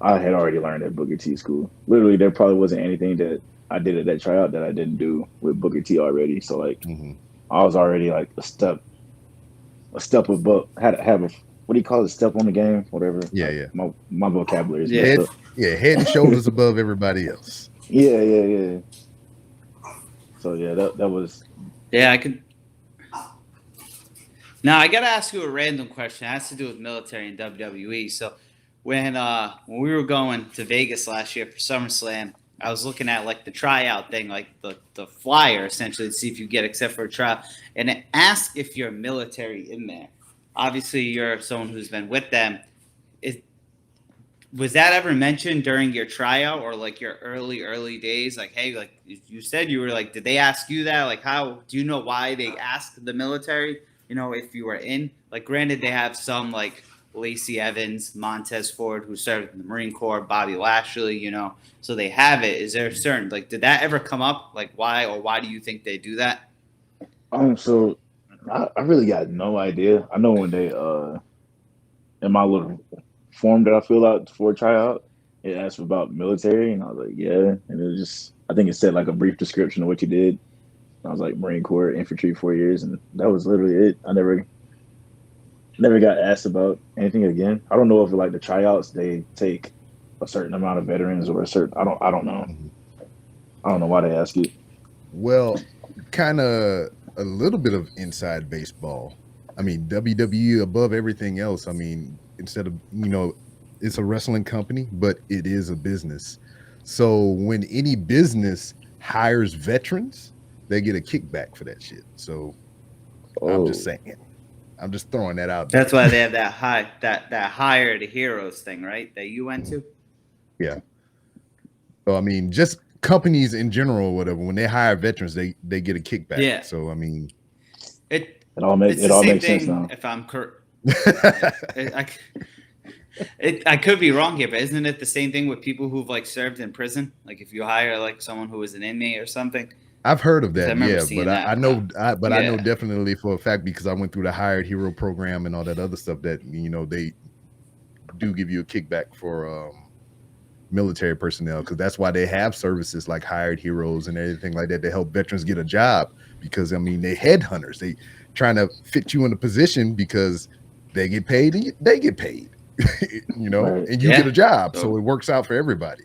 I had already learned at Booker T school. Literally, there probably wasn't anything that I did at that tryout that I didn't do with Booker T already. So like, Mm-hmm. I was already like a step above. Had to have a what do you call it? Step on the game, whatever. Yeah, Like yeah. my vocabulary is Yeah. messed Head, up. yeah, head and shoulders above everybody else. Yeah. So yeah, that was. Yeah, I could. Now I gotta ask you a random question. It has to do with military and WWE. So when we were going to Vegas last year for SummerSlam, I was looking at like the tryout thing, like the flyer essentially to see if you get accepted for a trial, and it asked if you're military in there. Obviously, you're someone who's been with them. Is Was that ever mentioned during your tryout or like your early days? Like, hey, like you said, you were like, did they ask you that? Like, how do you know why they asked the military? If you were in, like, granted, they have some like Lacey Evans, Montez Ford, who served in the Marine Corps, Bobby Lashley, so they have it. Is there certain, like, did that ever come up? Like, why do you think they do that? So I really got no idea. I know when they in my little form that I fill out for a tryout, it asked about military, and I was like, yeah, and it was just I think it said like a brief description of what you did. I was like Marine Corps infantry 4 years, and that was literally it. I never got asked about anything again. I don't know if like the tryouts they take a certain amount of veterans or a certain. I don't know. Mhm. I don't know why they ask it. Well, kind of a little bit of inside baseball. I mean, WWE above everything else. I mean, instead of, it's a wrestling company, but it is a business. So when any business hires veterans, they get a kickback for that shit. So I'm just Oh, saying. I'm just throwing that out That's there. why they have that hire to heroes thing, right? That you went to. Yeah. So I mean, just companies in general or whatever, when they hire veterans, they get a kickback. Yeah. So I mean, It's it the all same makes sense thing. now. If I'm correct, I could be wrong here, but isn't it the same thing with people who've like served in prison? Like if you hire like someone who was an inmate or something. I've heard of Because I that, remember yeah, seeing but I that. know, I know Yeah. definitely for a fact because I went through the hired hero program and all that other stuff that they do give you a kickback for military personnel because that's why they have services like hired heroes and everything like that to help veterans get a job because I mean they headhunters, they trying to fit you in a position because they get paid and they get paid, Right. and you get a Yeah. job, so So it works out for everybody.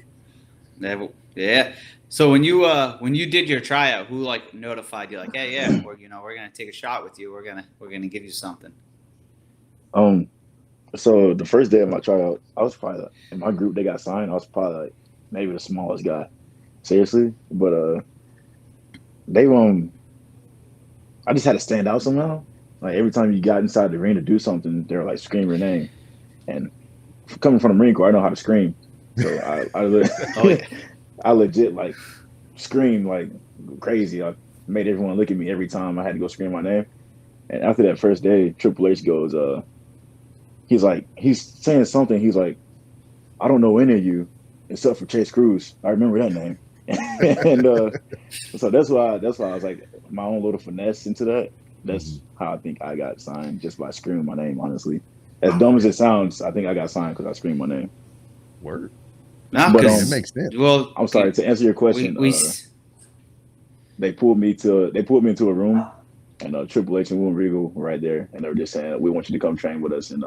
yeah. So when you did your tryout, who like notified you like, hey, yeah, we're gonna take a shot with you. We're gonna give you something. So the first day of my tryout, I was probably in my group. They got signed. I was probably like maybe the smallest guy, seriously. But they I just had to stand out somehow. Like every time you got inside the ring to do something, they were like scream your name. And coming from the Marine Corps, I know how to scream. So Oh yeah. I legit like screamed like crazy. I made everyone look at me every time I had to go scream my name. And after that first day, Triple H goes, he's saying something. He's like, I don't know any of you except for Chase Cruz. I remember that name. And so that's why I was like my own little finesse into that. That's how I think I got signed, just by screaming my name, honestly. As dumb as it sounds, I think I got signed because I screamed my name. Word. No, But It makes sense. well, I'm sorry to answer your question. we They pulled me into a room, and Triple H and William Regal were right there, and they were just saying, "We want you to come train with us in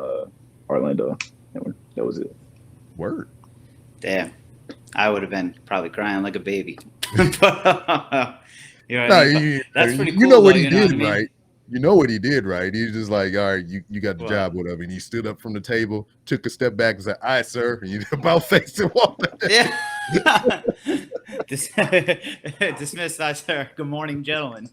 Orlando." And that was it. Word. damn, I would have been probably crying like a baby. But, you know what No, I mean? That's pretty cool. you know what he though, you know did, what I mean? right? You know what he did, right? He's just like, all right, you got the What? job, whatever. And he stood up from the table, took a step back, and said, "All right, sir." And you about faced and walked. Yeah. Dismissed, I sir. Good morning, gentlemen.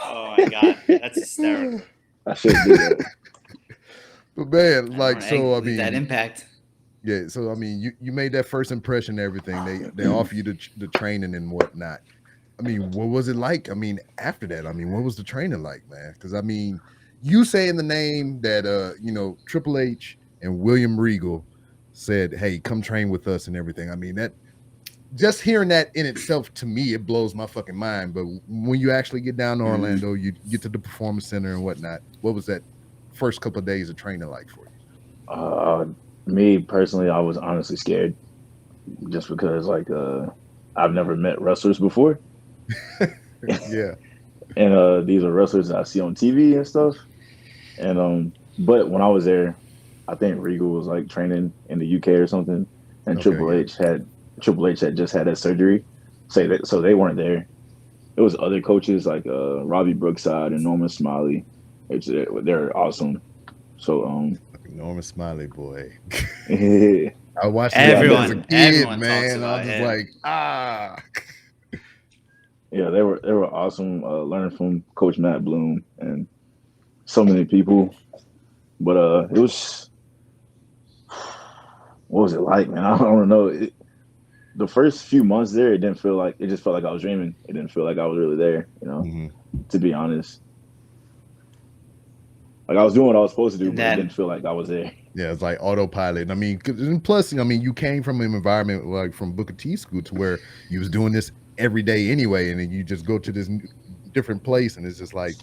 Oh my god, that's hysterical. I should do that. But man, like, Hey, so I leave that mean, impact. yeah. So I mean, you made that first impression, and everything. They offer you the training and whatnot. I mean, what was it like? I mean, after that, I mean, what was the training like, man? Because I mean, you saying the name that Triple H and William Regal said, "Hey, come train with us and everything." I mean, that just hearing that in itself, to me, it blows my fucking mind. But when you actually get down to Orlando, you get to the Performance Center and whatnot. What was that first couple of days of training like for you? Me personally, I was honestly scared just because I've never met wrestlers before. Yeah. And these are wrestlers that I see on TV and stuff. And but when I was there, I think Regal was like training in the UK or something, and Okay. Triple H had just had that surgery. So they weren't there. It was other coaches like Robbie Brookside and Norman Smiley. They're awesome. So Norman Smiley, boy. yeah, I watched it as a kid, everyone man. talks I about was just him. like, they were awesome. Learning from Coach Matt Bloom and so many people. But it was, what was it like, man? I don't know. The first few months there, it just felt like I was dreaming. It didn't feel like I was really there, to be honest. Like I was doing what I was supposed to do, but it didn't feel like I was there. Yeah, it's like autopilot. I mean, and plus, I mean, you came from an environment like from Booker T school to where you was doing this every day anyway, and then you just go to this different place, and it's just like,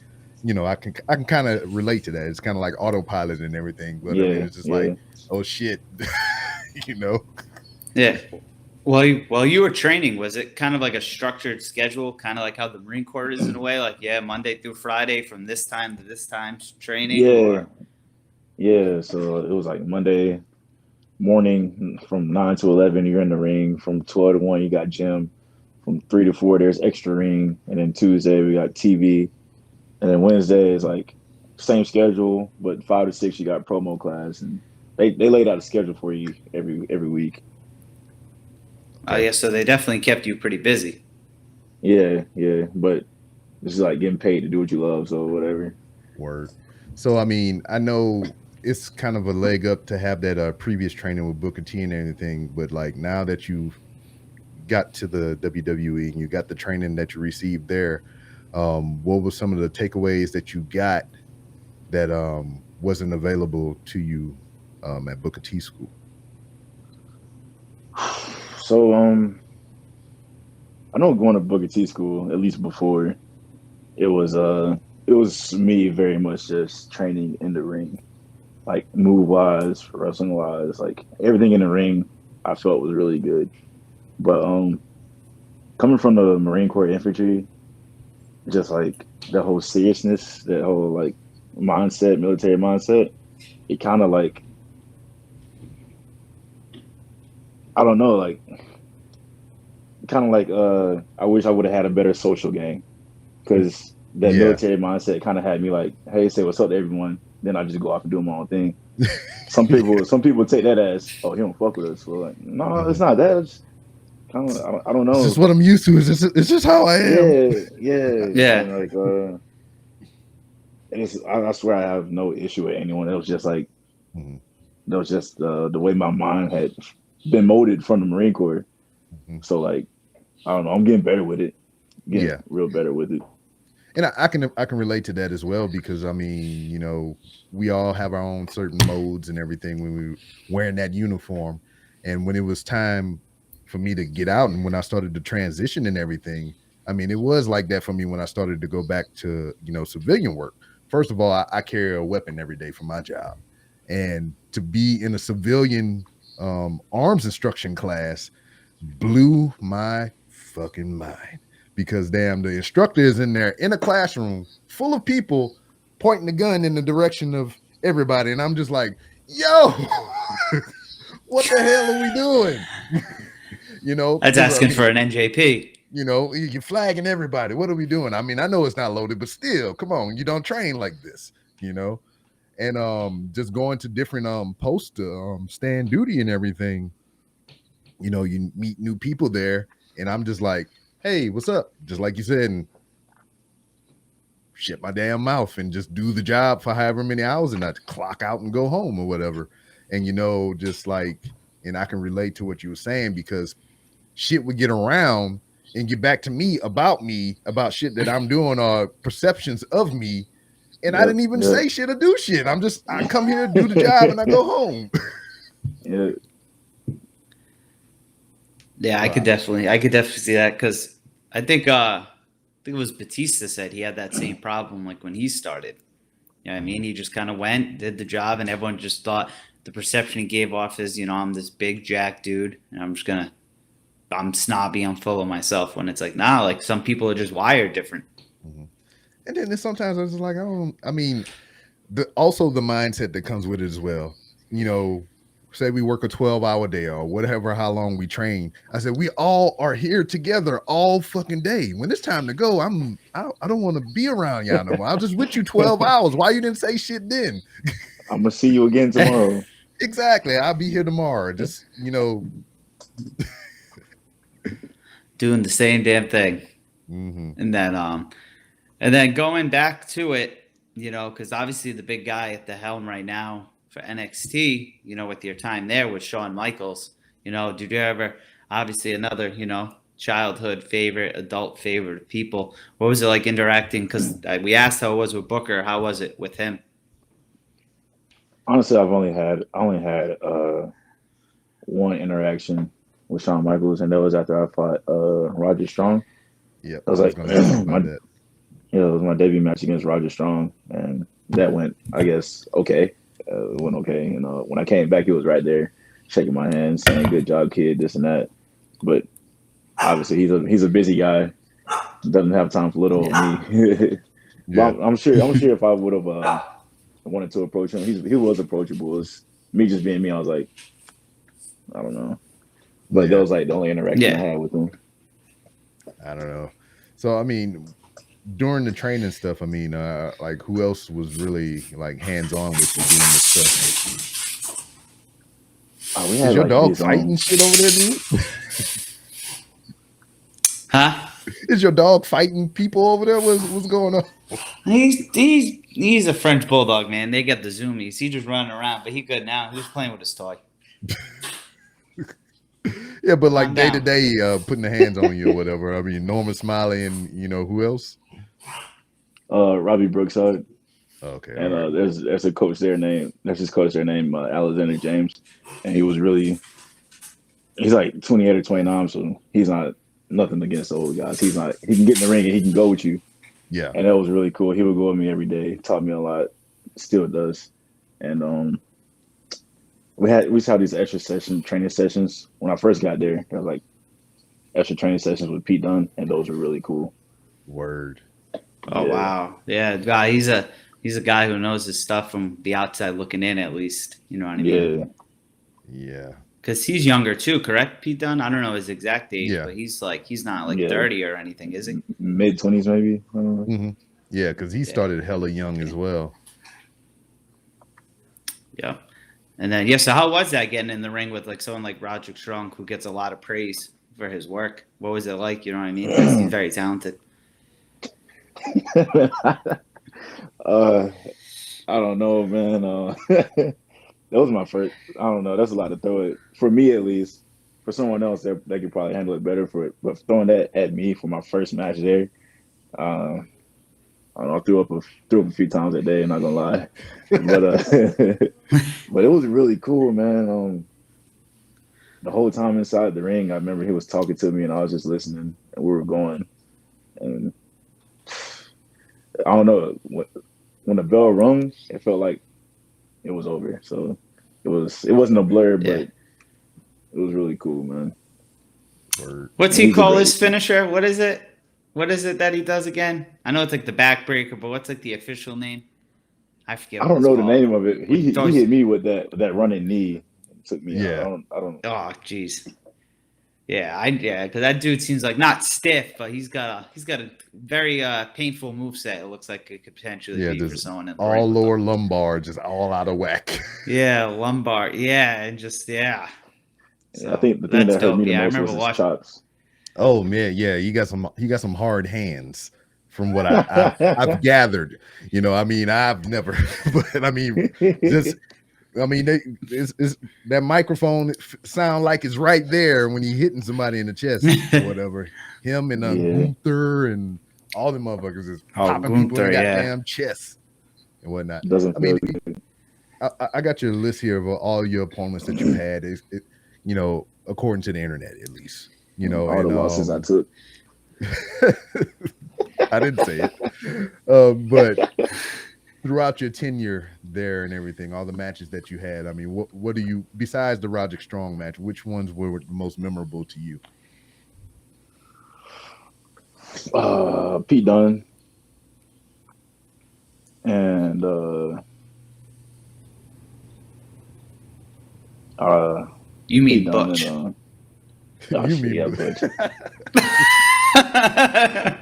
I can kind of relate to that. It's kind of like autopilot and everything, but I mean, it's just like, oh shit, Yeah. While you were training, was it kind of like a structured schedule, kind of like how the Marine Corps is in a way? Like, Monday through Friday from this time to this time training? Yeah. So it was like Monday morning from 9 to 11, you're in the ring. From 12 to 1, you got gym. From 3 to 4, there's extra ring. And then Tuesday, we got TV. And then Wednesday is like same schedule, but 5 to 6, you got promo class. And they laid out a schedule for you every week. Oh, yeah, so they definitely kept you pretty busy. Yeah, but this is like getting paid to do what you love, so whatever. Word. So, I mean, I know it's kind of a leg up to have that previous training with Booker T and everything, but like now that you've got to the WWE and you got the training that you received there, what were some of the takeaways that you got that wasn't available to you at Booker T school? So I know going to Booker T school, at least before, it was me very much just training in the ring, like move wise, wrestling wise, like everything in the ring I felt was really good. But coming from the Marine Corps infantry, just like that whole seriousness, that whole like mindset, military mindset, it kind of like, I don't know, like kind of like I wish I would have had a better social game, because that military mindset kind of had me like, hey, say what's up to everyone, then I just go off and do my own thing. Some people take that as, oh, he don't fuck with us. So like, no, it's not that. It's kind of, I don't know. It's just what I'm used to. It's just how I am. Yeah. And like, and I swear I have no issue with anyone. It was just like, that was just the way my mind had been molded from the Marine Corps. So like, I don't know. I'm getting better with it. Getting real better with it. And I can relate to that as well, because I mean, we all have our own certain modes and everything when we were wearing that uniform. And when it was time for me to get out and when I started to transition and everything, I mean, it was like that for me when I started to go back to, civilian work. First of all, I carry a weapon every day for my job. And to be in a civilian arms instruction class blew my fucking mind, because damn, the instructor is in there in a classroom full of people pointing the gun in the direction of everybody, and I'm just like, yo, what the hell are we doing? That's asking for an NJP. You're flagging everybody. What are we doing? I mean, I know it's not loaded, but still, come on, you don't train like this, and just going to different posts to stand duty and everything. You meet new people there, and I'm just like, hey, what's up? Just like you said, and shut my damn mouth and just do the job for however many hours and not clock out and go home or whatever. And, just like, and I can relate to what you were saying, because shit would get around and get back to me about shit that I'm doing or perceptions of me. And I didn't even say shit or do shit. I come here, do the job, and I go home. Yeah. Yeah, I could definitely see that because I think it was Batista said he had that same problem like when he started. You know what I mean? He just kind of went, did the job, and everyone just thought the perception he gave off is, I'm this big jack dude, and I'm snobby, I'm full of myself. When it's like, nah, like some people are just wired different. Mm-hmm. And then sometimes I was like, also the mindset that comes with it as well. Say we work a 12-hour day or whatever, how long we train. I said, we all are here together all fucking day. When it's time to go, I don't want to be around y'all no more. I was just with you 12 hours. Why you didn't say shit then? I'm going to see you again tomorrow. Exactly. I'll be here tomorrow. Just, doing the same damn thing. Mm-hmm. And then going back to it, because obviously the big guy at the helm right now for NXT, with your time there with Shawn Michaels, did you ever, obviously another, childhood favorite, adult favorite of people, what was it like interacting? Because we asked how it was with Booker. How was it with him? Honestly, I only had one interaction with Shawn Michaels, and that was after I fought Roger Strong. Yeah, I was like, it was my debut match against Roger Strong, and that went, I guess, okay. It went okay. When I came back, he was right there, shaking my hand, saying, "Good job, kid," this and that. But obviously, he's a busy guy, doesn't have time for little old me. But I'm sure if I would have wanted to approach him, he was approachable. It's me just being me. I was like, I don't know. But that was like the only interaction I had with him. I don't know. So during the training stuff, like who else was really like hands on with you doing this stuff? Is your dog fighting shit over there, dude? Huh? Is your dog fighting people over there? What's going on? He's a French bulldog, man. They got the zoomies. He just running around, but he good now. He was playing with his toy. Yeah, but like day to day, putting the hands on you or whatever. Norman Smiley and who else? Robbie Brookside. Okay. And there's a coach there named Alexander James, and he's like 28 or 29, so he's not nothing against the old guys. He can get in the ring and he can go with you. Yeah. And that was really cool. He would go with me every day, taught me a lot, still does. And we used to have these extra training sessions when I first got there. There was like extra training sessions with Pete Dunne, and those were really cool. Word. Oh yeah. Wow. Yeah, he's a guy who knows his stuff from the outside looking in, at least. You know what I mean? Yeah. Because he's younger too, correct, Pete Dunne? I don't know his exact age, but he's not like 30 or anything, is he? Mid-20s maybe. I don't know. Mm-hmm. Yeah, because he started hella young as well. Yeah. And then so how was that getting in the ring with like someone like Roger Strong, who gets a lot of praise for his work? What was it like? You know what I mean? Because he's very talented. I don't know, man. That was my first. I don't know. That's a lot to throw it for me, at least. For someone else, they could probably handle it better for it. But throwing that at me for my first match there, I don't know. I threw up a few times that day. I'm not gonna lie, but it was really cool, man. The whole time inside the ring, I remember he was talking to me, and I was just listening, and we were going, and I don't know, when the bell rung, it felt like it was over. So it wasn't a blur, but it was really cool, man. What's he call his finisher? What is it? What is it that he does again? I know it's like the backbreaker, but what's like the official name? I forget. I don't know the name of it. He hit me with that running knee. It took me out. I don't. Oh, jeez. Yeah, because that dude seems like not stiff, but he's got a very painful moveset. It looks like it could potentially be for someone in the all lower lumbar, just all out of whack. Yeah, lumbar. Yeah, and just So, I think the thing that hurt me the most was his chops. Oh man, yeah, he got some hard hands, from what I've gathered. I've never, but that microphone sound like it's right there when he hitting somebody in the chest or whatever. Him and Gunther and all the motherfuckers is popping people in the goddamn chest. and whatnot. Doesn't I mean, feel good. I got your list here of all your opponents that you've had. According to the internet, at least. All the losses I took. I didn't say it, but throughout your tenure there and everything, all the matches that you had, I mean, what do you, besides the Roderick Strong match, which ones were the most memorable to you? Pete Dunne and you mean Pete Dunne Butch? And, You mean Butch. I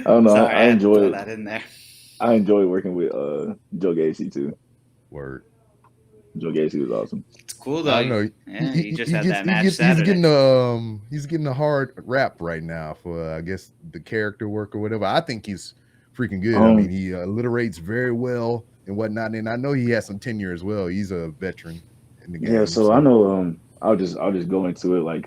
don't know. Sorry, I enjoy that in there. I enjoy working with Joe Gacy too. Word. Joe Gacy was awesome. It's cool though. I don't know. Yeah, he just had that match He's Saturday. he's getting a hard rap right now for I guess the character work or whatever. I think he's freaking good. I mean, he alliterates very well and whatnot. And I know he has some tenure as well. He's a veteran in the game. Yeah, so I know. I'll just go into it like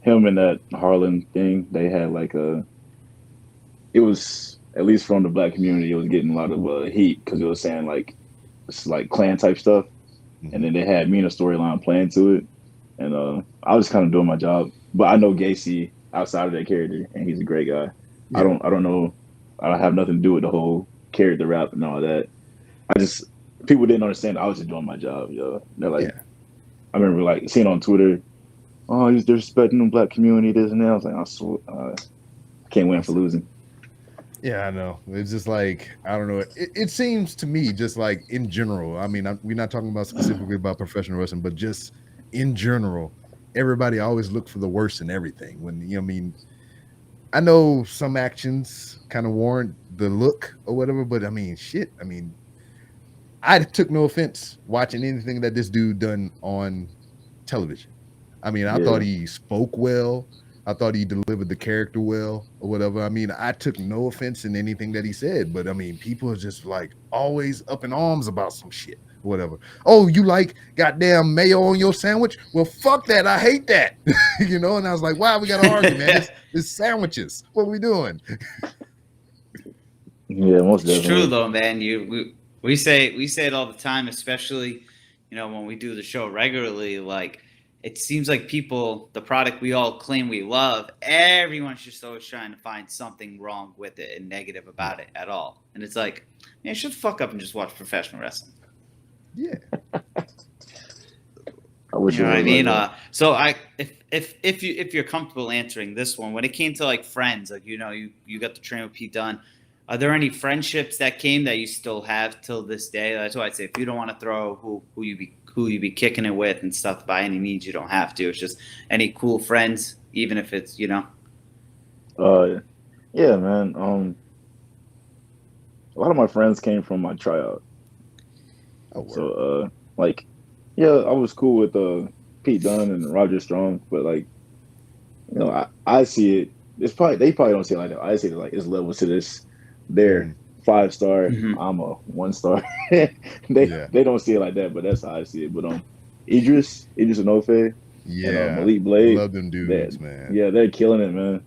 him and that Harlan thing. They had like it was at least from the black community. It was getting a lot of heat because it was saying like it's like clan type stuff, and then they had me in a storyline playing to it, and I was kind of doing my job. But I know Gacy outside of that character, and he's a great guy. Yeah. I don't know. I don't have nothing to do with the whole character rap and all that. People didn't understand. I was just doing my job, yo. They're like, yeah. I remember like seeing on Twitter, oh, he's disrespecting the black community, this and that. I was like, I swear, I can't win for losing. Yeah, I know. It's just like, I don't know. It seems to me just like in general. I mean, we're not talking about specifically about professional wrestling, but just in general, everybody always look for the worst in everything. When I mean, I know some actions kind of warrant the look or whatever, but I mean, shit. I mean, I took no offense watching anything that this dude done on television. I mean, I thought he spoke well. I thought he delivered the character well or whatever. I mean, I took no offense in anything that he said, but I mean, people are just like always up in arms about some shit or whatever. Oh, you like goddamn mayo on your sandwich? Well, fuck that. I hate that. And I was like, wow, we got to argue, man. It's sandwiches. What are we doing? Yeah, most definitely. It's true though, man. We say it all the time, especially, when we do the show regularly, like, it seems like people, the product we all claim we love, everyone's just always trying to find something wrong with it and negative about it at all. And it's like, man, shut the fuck up and just watch professional wrestling. Yeah. I wish you know what I mean? So if you're comfortable answering this one, when it came to like friends, like, you got to train with Pete Dunne, are there any friendships that came that you still have till this day? That's why I'd say if you don't want to throw who you be kicking it with and stuff by any means, you don't have to. It's just any cool friends, even if it's yeah, man. A lot of my friends came from my tryout. So like, yeah, I was cool with Pete Dunne and Roger Strong, but like, I see it. It's probably they probably don't see it like that. I see it like it's levels to this. They're 5-star. Mm-hmm. I'm a 1-star. They don't see it like that, but that's how I see it. But Idris Enofe, and Malik Blade, love them dudes, man. Yeah, they're killing it, man.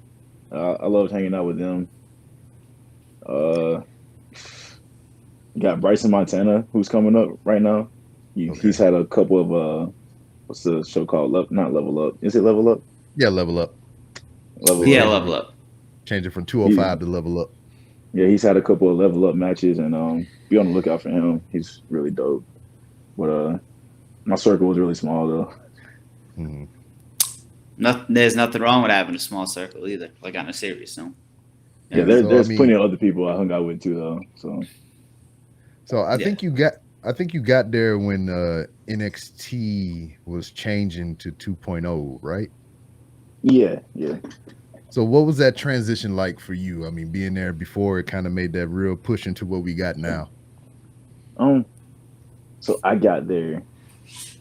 I loved hanging out with them. You got Bryson Montana, who's coming up right now. He's had a couple of what's the show called? Not Level Up. Is it Level Up? Yeah, Level Up. Level Up. Change it from 205 to Level Up. Yeah, he's had a couple of Level Up matches, and be on the lookout for him. He's really dope. But my circle was really small though. Mm-hmm. There's nothing wrong with having a small circle either. Like on a serious note. Yeah, there's plenty of other people I hung out with too though. So I think you got there when NXT was changing to 2.0, right? Yeah. So what was that transition like for you? I mean, being there before it kind of made that real push into what we got now. So I got there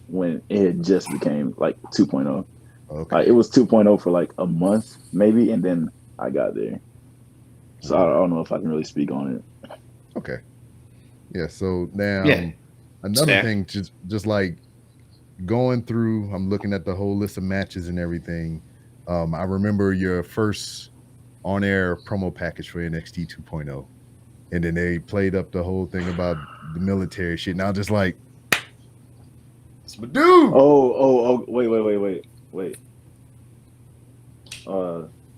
when it had just became like 2.0. Okay. It was 2.0 for like a month maybe, and then I got there. So I don't know if I can really speak on it. Okay. Yeah. So now another thing, just like going through, I'm looking at the whole list of matches and everything. I remember your first on-air promo package for NXT 2.0. And then they played up the whole thing about the military shit. Now just like, it's my dude. Oh, wait.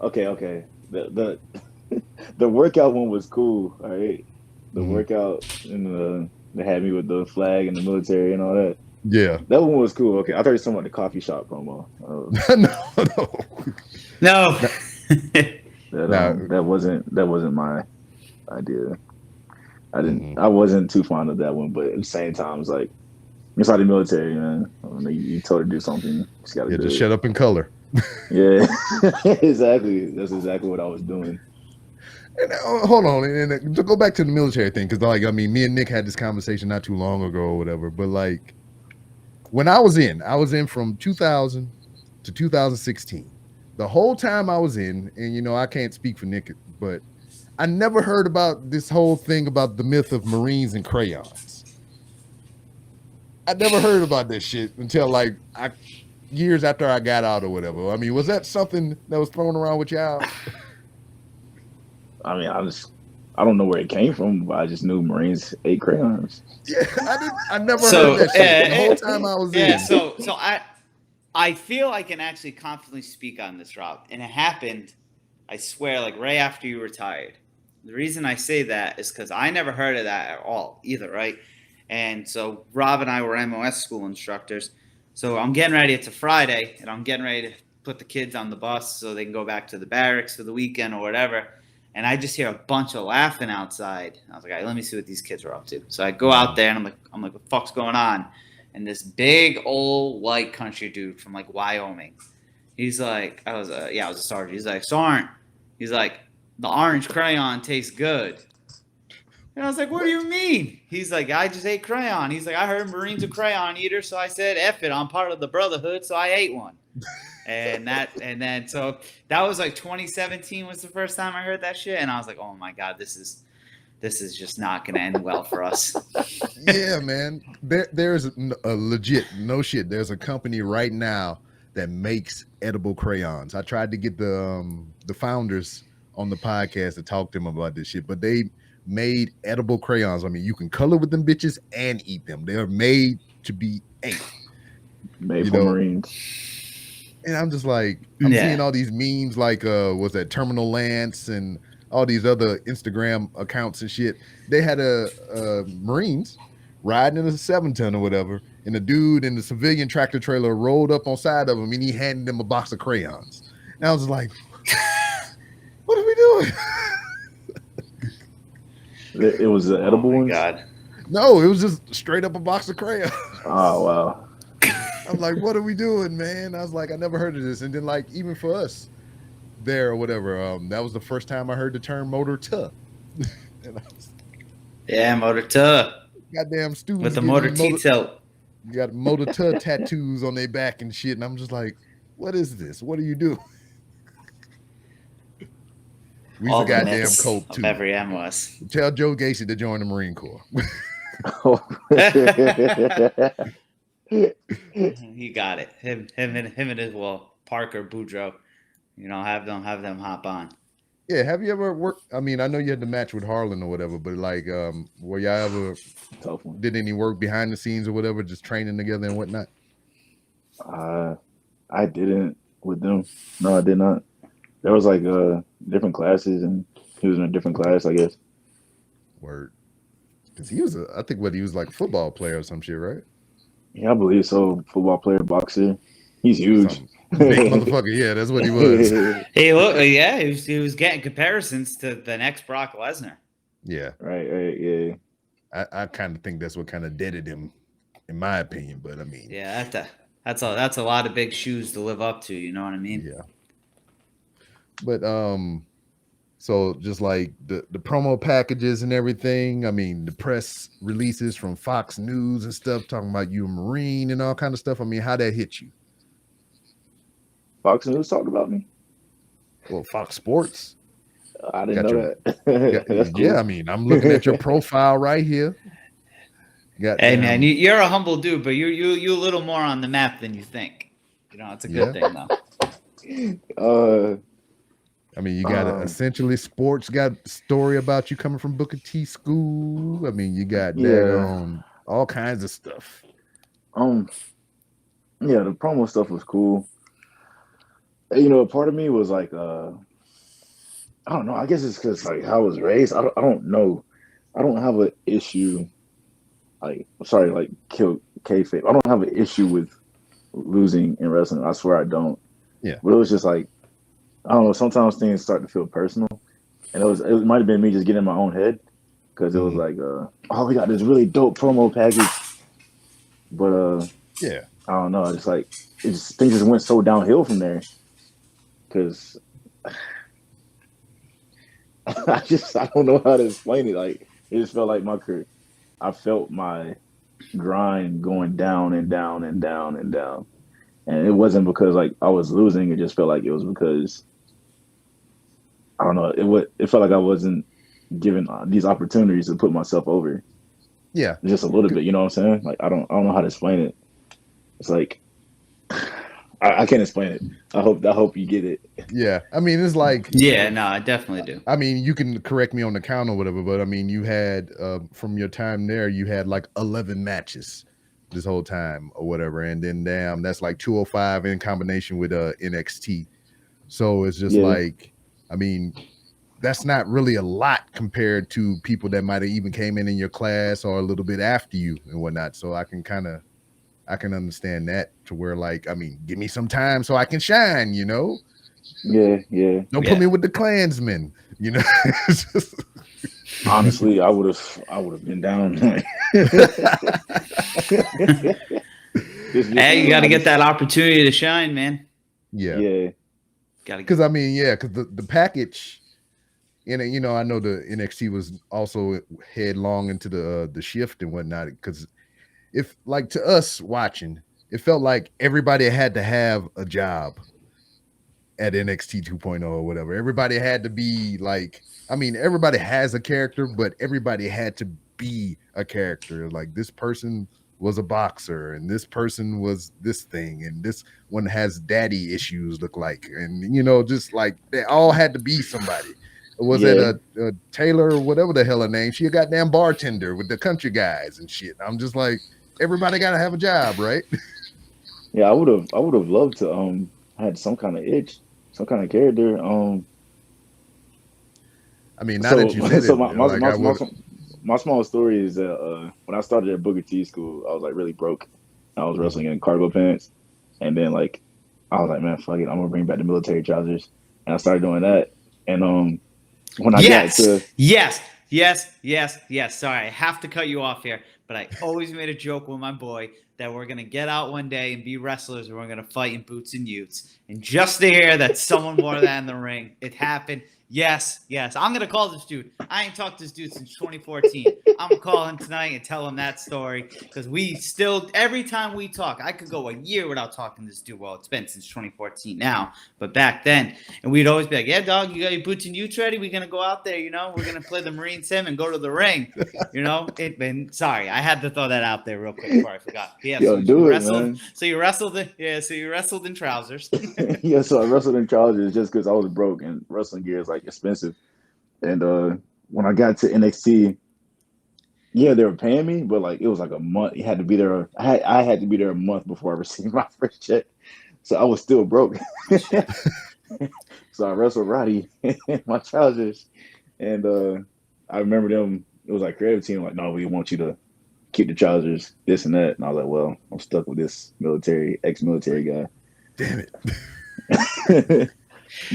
Okay. The the workout one was cool. All right, the workout and they had me with the flag and the military and all that. Yeah, that one was cool. Okay, I thought you were talking about the coffee shop promo. No. That wasn't my idea. I wasn't too fond of that one, but at the same time, it's like it's like the military, man. I mean, you told her to do something, you just gotta do just it. shut up in color. Yeah, exactly. That's exactly what I was doing. And hold on, and to go back to the military thing, because like I mean, me and Nick had this conversation not too long ago or whatever. But like when I was in from 2000 to 2016. The whole time I was in, and you know, I can't speak for Nick, but I never heard about this whole thing about the myth of Marines and crayons. I never heard about this shit until like years after I got out or whatever. I mean, was that something that was thrown around with y'all? I mean, I don't know where it came from, but I just knew Marines ate crayons. Yeah, I never heard that shit the whole time I was in. Yeah, so I feel I can actually confidently speak on this, Rob. And it happened, I swear, like right after you retired. The reason I say that is because I never heard of that at all either, right? And so Rob and I were MOS school instructors. So I'm getting ready. It's a Friday, and I'm getting ready to put the kids on the bus so they can go back to the barracks for the weekend or whatever. And I just hear a bunch of laughing outside. I was like, all right, let me see what these kids are up to. So I go out there, and I'm like, what the fuck's going on? And this big old white country dude from like Wyoming, he's like, I was a sergeant. He's like, Sergeant, he's like, the orange crayon tastes good. And I was like, what do you mean? He's like, I just ate crayon. He's like, I heard Marines are crayon eaters, so I said, F it, I'm part of the brotherhood, so I ate one. So that was like 2017 was the first time I heard that shit, and I was like, oh my God, this is just not going to end well for us. Yeah, man. There's a legit, no shit. There's a company right now that makes edible crayons. I tried to get the founders on the podcast to talk to them about this shit, but they made edible crayons. I mean, you can color with them bitches and eat them. They're made to be ate. Made for Marines. And I'm just like, I'm seeing all these memes like, was that Terminal Lance and all these other Instagram accounts and shit. They had a Marines riding in a 7-ton or whatever, and the dude in the civilian tractor trailer rolled up on side of him, and he handed him a box of crayons. And I was like, what are we doing? It was the edible ones? God. No, it was just straight up a box of crayons. Oh, wow. I'm like, what are we doing, man? I was like, I never heard of this. And then like, even for us there or whatever, that was the first time I heard the term motor tuh. Motor tuh. Goddamn students with the motor T-tilt. You got motor tuh tattoos on their back and shit. And I'm just like, what is this? What do you do? We All a goddamn cult too. Every MOS. Tell Joe Gacy to join the Marine Corps. He got it. Him and his Parker Boudreaux. You know, have them hop on. Yeah, have you ever worked? I mean, I know you had the match with Harlan or whatever, but like, were y'all ever did any work behind the scenes or whatever, just training together and whatnot? I didn't with them. No, I did not. There was like different classes, and he was in a different class, I guess. Word, because he was I think he was like a football player or some shit, right? Yeah, I believe so. Football player, boxer. He's huge. Big motherfucker. Yeah, that's what he was. He was getting comparisons to the next Brock Lesnar. Yeah. Right. Yeah. I kind of think that's what kind of deaded him, in my opinion. But I mean, yeah, that's a lot of big shoes to live up to. You know what I mean? Yeah. But so just like the promo packages and everything, I mean, the press releases from Fox News and stuff talking about you a Marine and all kind of stuff. I mean, how that hit you? Fox News talked about me? Well, Fox Sports. I didn't know that. Cool. Yeah, I mean, I'm looking at your profile right here. Hey, man, you're a humble dude, but you a little more on the map than you think. You know, it's a good thing, though. I mean, you got essentially sports got story about you coming from Booker T school. I mean, you got daggone all kinds of stuff. Yeah, the promo stuff was cool. You know, part of me was like, I don't know. I guess it's because like how I was raised. I don't know. I don't have an issue. Like, sorry, like kill kayfabe. I don't have an issue with losing in wrestling. I swear I don't. Yeah. But it was just like, I don't know. Sometimes things start to feel personal, and it might have been me just getting in my own head because it was like, oh, we got this really dope promo package, but yeah, I don't know. It's like things just went so downhill from there because I don't know how to explain it. Like it just felt like my career. I felt my grind going down and down and down and down. And it wasn't because like I was losing. It just felt like it was because I don't know. It felt like I wasn't given these opportunities to put myself over. Yeah, just a little bit. You know what I'm saying? Like I don't know how to explain it. It's like I can't explain it. I hope you get it. Yeah, I mean it's like no, I definitely do. I mean you can correct me on the count or whatever, but I mean you had from your time there you had like 11 matches this whole time or whatever, and then damn that's like 205 in combination with NXT. So it's just like I mean that's not really a lot compared to people that might have even came in your class or a little bit after you and whatnot. So I can understand that to where like, I mean, give me some time so I can shine, you know? Yeah. Don't put me with the Klansmen, you know? Honestly, I would have been down. Hey, you got to get that opportunity to shine, man. Yeah. Because I mean, because the package, and you know, I know the NXT was also headlong into the shift and whatnot. Because if like to us watching, it felt like everybody had to have a job at NXT 2.0 or whatever. Everybody had to be like, I mean, everybody has a character, but everybody had to be a character. Like this person was a boxer and this person was this thing and this one has daddy issues look like, and you know, just like they all had to be somebody. Was it a Taylor or whatever the hell her name? She a goddamn bartender with the country guys and shit. I'm just like, everybody got to have a job, right? Yeah, I would have loved to had some kind of itch, some kind of character. I mean, now that you said so it, my small story is that when I started at Booker T school, I was like really broke. I was wrestling in cargo pants, and then like I was like, man, fuck it, I'm gonna bring back the military trousers, and I started doing that. And when I got to yes. Sorry, I have to cut you off here, but I always made a joke with my boy that we're gonna get out one day and be wrestlers, and we're gonna fight in boots and utes. And just to hear that someone wore that in the ring, it happened. Yes. I'm gonna call this dude. I ain't talked to this dude since 2014. I'm gonna call him tonight and tell him that story because we still, every time we talk, I could go a year without talking to this dude. Well, it's been since 2014 now, but back then, and we'd always be like, "Yeah, dog, you got your boots and utes ready? We're gonna go out there, you know. We're gonna play the Marine Sim and go to the ring, you know." Sorry, I had to throw that out there real quick before I forgot. Yeah, so you wrestled, man. So you wrestled in trousers. Yeah, so I wrestled in trousers just because I was broke and wrestling gear is like expensive. And when I got to NXT, yeah, they were paying me, but like it was like a month. You had to be there. I had to be there a month before I received my first check, so I was still broke. So I wrestled Roddy in my trousers, and I remember them. It was like creative team like, no, we want you to keep the trousers, this and that. And I was like, well, I'm stuck with this ex-military guy. Damn it.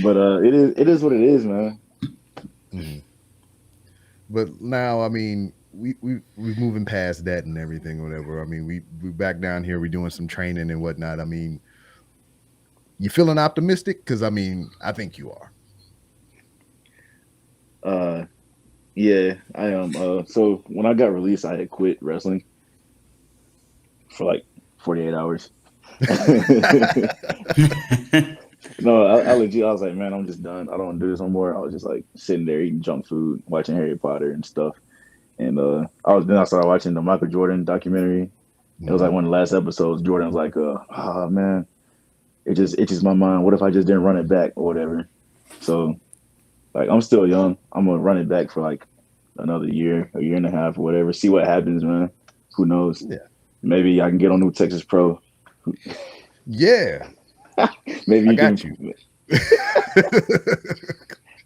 But it is what it is, man. Mm-hmm. But now, I mean, we're moving past that and everything, or whatever. I mean, we back down here. We're doing some training and whatnot. I mean, you feeling optimistic? Because I mean, I think you are. Yeah, I am. So when I got released, I had quit wrestling for like 48 hours. No, I legit, I was like, man, I'm just done. I don't want to do this no more. I was just like sitting there eating junk food, watching Harry Potter and stuff. And I started watching the Michael Jordan documentary. Mm-hmm. It was like one of the last episodes. Jordan was like, oh man, it just itches my mind. What if I just didn't run it back or whatever? So Like I'm still young. I'm gonna run it back for like another year, a year and a half, or whatever. See what happens, man. Who knows? Yeah. Maybe I can get on New Texas Pro. Yeah. Maybe I you got can. you.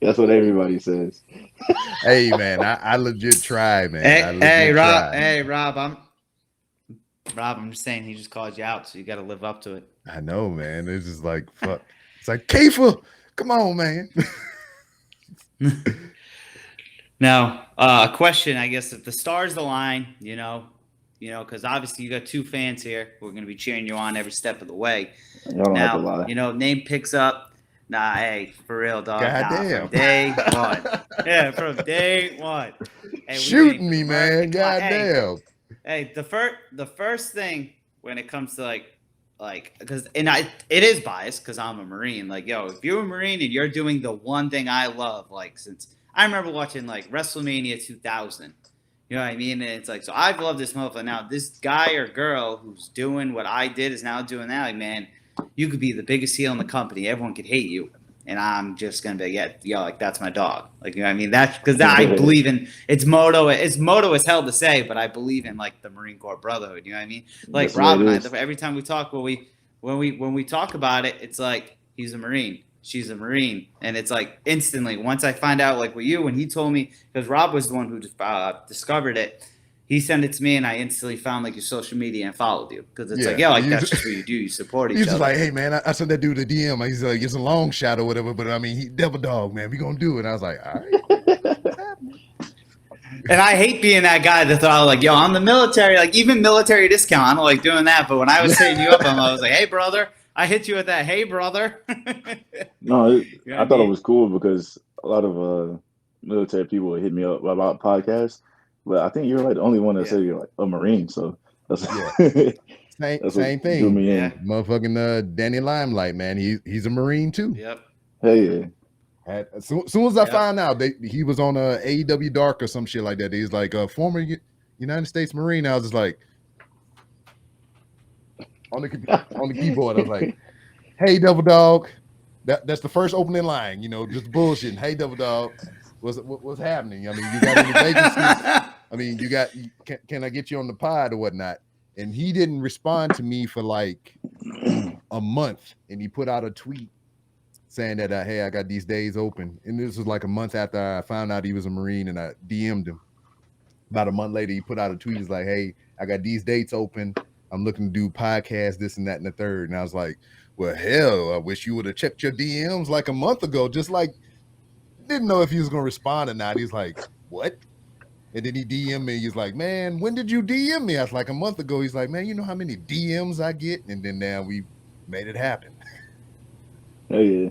That's what everybody says. Hey man, I legit try, man. I legit Hey, Rob. try. Hey, Rob. I'm just saying he just called you out, so you got to live up to it. I know, man. It's just like fuck. It's like Kiefer, come on, man. Now, a question, I guess, if the stars align, because obviously you got two fans here. We're going to be cheering you on every step of the way. Y'all don't have to Now, lie. name picks up. Nah, hey, for real, dog. Goddamn. From day one. Yeah, from day one. Hey, Shooting me, man. Goddamn. Hey, the first thing when it comes to because it is biased because I'm a Marine. Like, yo, if you're a Marine and you're doing the one thing I love, like since I remember watching like WrestleMania 2000. You know what I mean? And it's like, so I've loved this motherfucker. Now, this guy or girl who's doing what I did is now doing that. Like, man, you could be the biggest heel in the company. Everyone could hate you. And I'm just going to be, like, that's my dog. Like, you know what I mean? That's because I believe in it's moto as hell to say, but I believe in like the Marine Corps brotherhood. You know what I mean? Like That's Rob and what it I, every time we talk, when we talk about it, it's like, he's a Marine. She's a Marine. And it's like instantly, once I find out like with you, when he told me, because Rob was the one who discovered it, he sent it to me and I instantly found like your social media and followed you. Because it's like, like that's just what you do. You support each other. He's just like, hey man, I sent that dude a DM. He's like, it's a long shot or whatever, but I mean, he devil dog, man. We gonna do it. And I was like, all right. And I hate being that guy that thought like, yo, I'm the military, like even military discount. I don't like doing that. But when I was hitting you up, I was like, hey brother, I hit you with that. Hey brother. No, I thought it was cool because a lot of military people would hit me up about podcasts, but I think you're like the only one that said you're like a Marine. So that's same thing. Drew me in. Motherfucking Danny Limelight, man. He's a Marine too. Yep. Hey, yeah. As soon as I found out he was on AEW Dark or some shit like that, he's like a former United States Marine. I was just like on the keyboard. I was like, "Hey, Devil Dog." That's the first opening line. Just bullshitting. Hey, Devil Dog, what's happening? I mean, you got any vacancies? I mean, you got? Can I get you on the pod or whatnot? And he didn't respond to me for like a month, and he put out a tweet saying that, hey, I got these days open. And this was like a month after I found out he was a Marine, and I DM'd him. About a month later, he put out a tweet. He's like, hey, I got these dates open. I'm looking to do podcasts, this and that and the third. And I was like, well, hell, I wish you would have checked your DMs like a month ago. Just like, didn't know if he was going to respond or not. He's like, what? And then he DM'd me. He's like, man, when did you DM me? I was like, a month ago. He's like, man, you know how many DMs I get? And then now we made it happen. Oh, yeah.